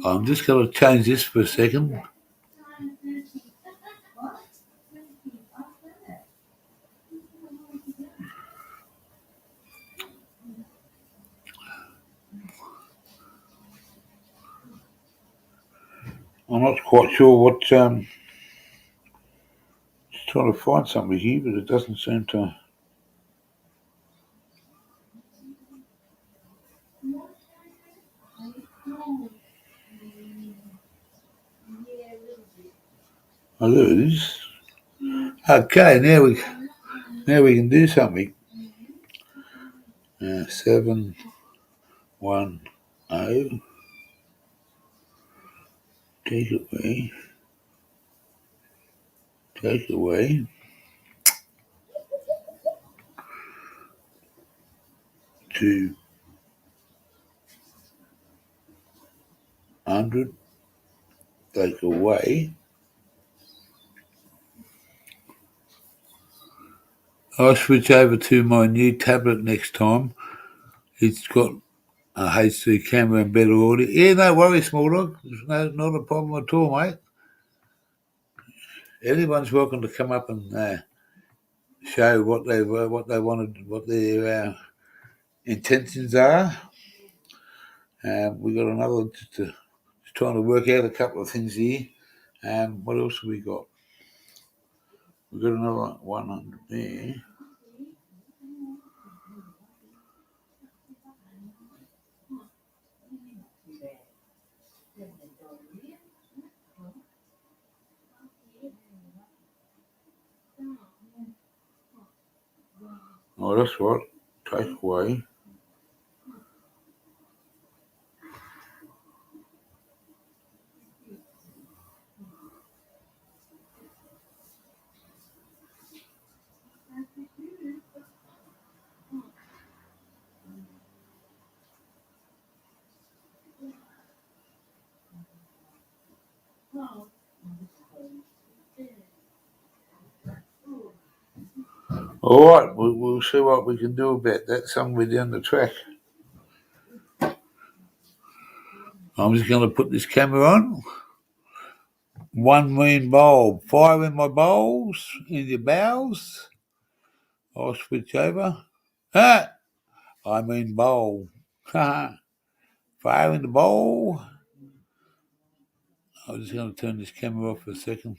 I'm just going to change this for a second. I'm not quite sure what. Just trying to find something here, but it doesn't seem to. Oh, there it is. Okay, now we can do something. 710. Take away. 200. Take away. I'll switch over to my new tablet next time. It's got a HD camera and better audio. Yeah, no worries, small dog. There's not a problem at all, mate. Anyone's welcome to come up and show what they wanted, what their intentions are. We got another just trying to work out a couple of things here. What else have we got? We've got another 100 there. Oh, that's what. Take away. All right, we'll see what we can do about that somewhere down the track. I'm just going to put this camera on. 1 mean bowl. Fire in my bowls, in your bowels. I'll switch over. Ah! I mean bowl. Fire in the bowl. I'm just going to turn this camera off for a second.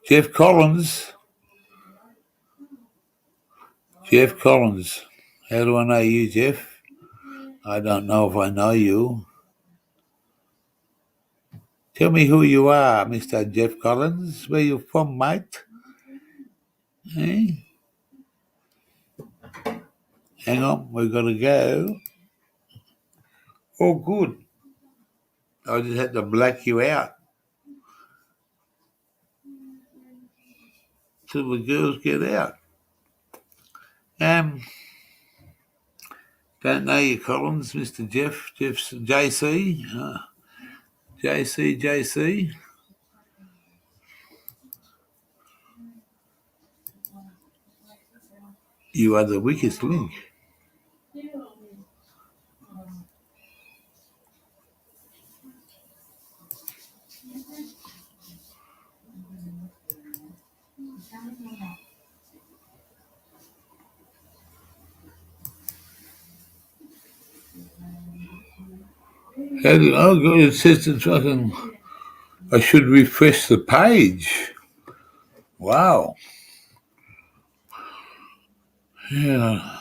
Jeff Collins. Jeff Collins. How do I know you, Jeff? I don't know if I know you. Tell me who you are, Mr. Jeff Collins. Where you from, mate? Eh? Hang on, we've got to go. Oh, good. I just had to black you out till the girls get out. Don't know you, Collins, Mr. Jeff's JC. JC. You are the weakest link. Oh, God, it says it's fucking. I should refresh the page. Wow. Yeah.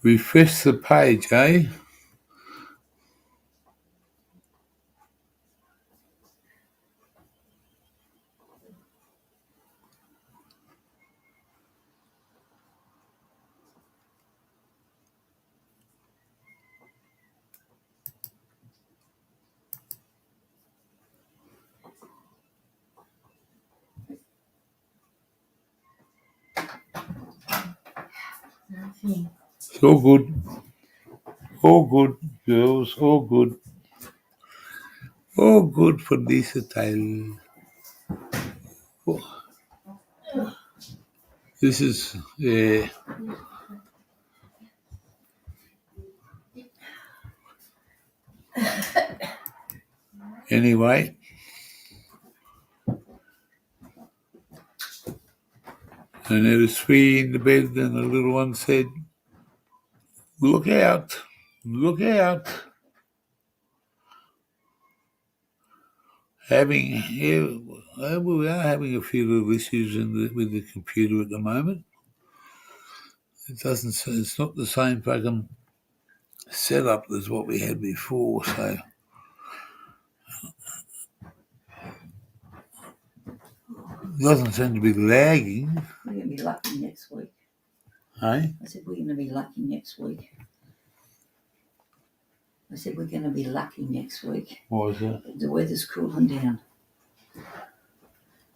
Refresh the page, eh? It's all good. All good, girls. All good. All good for Lisa Taylor. Oh, this is, anyway. And there was three in the bed, and the little one said, "Look out! Look out!" We are having a few little issues with the computer at the moment. It's not the same fucking setup as what we had before, so it doesn't seem to be lagging. We're going to be lucky next week. Hey? I said, we're going to be lucky next week. I said, we're going to be lucky next week. What was that? The weather's cooling down.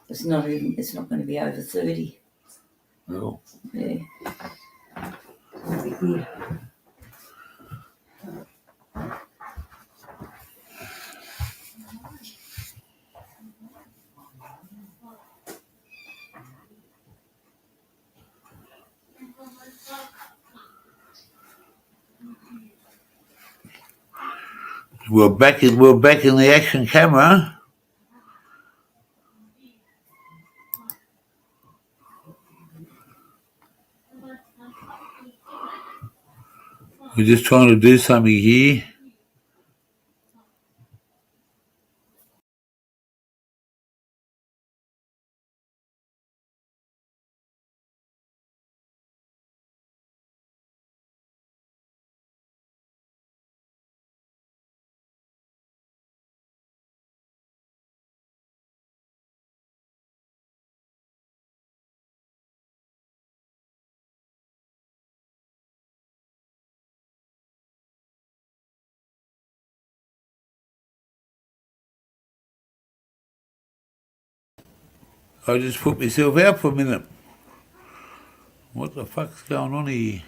It's not going to be over 30. Oh. Yeah. It'll be good. We're back in the action camera. We're just trying to do something here. I just put myself out for a minute. What the fuck's going on here?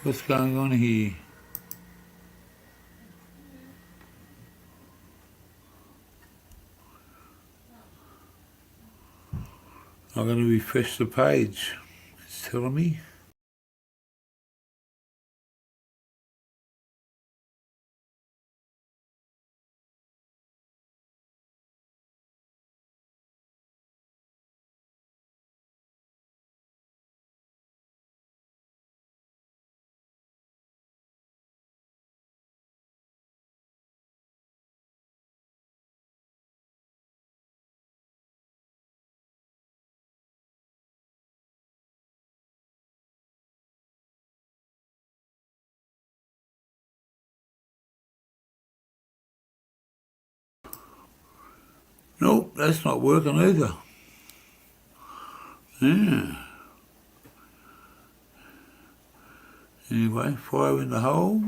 What's going on here? I'm going to refresh the page. It's telling me. Nope, that's not working either. Yeah. Anyway, fire in the hole.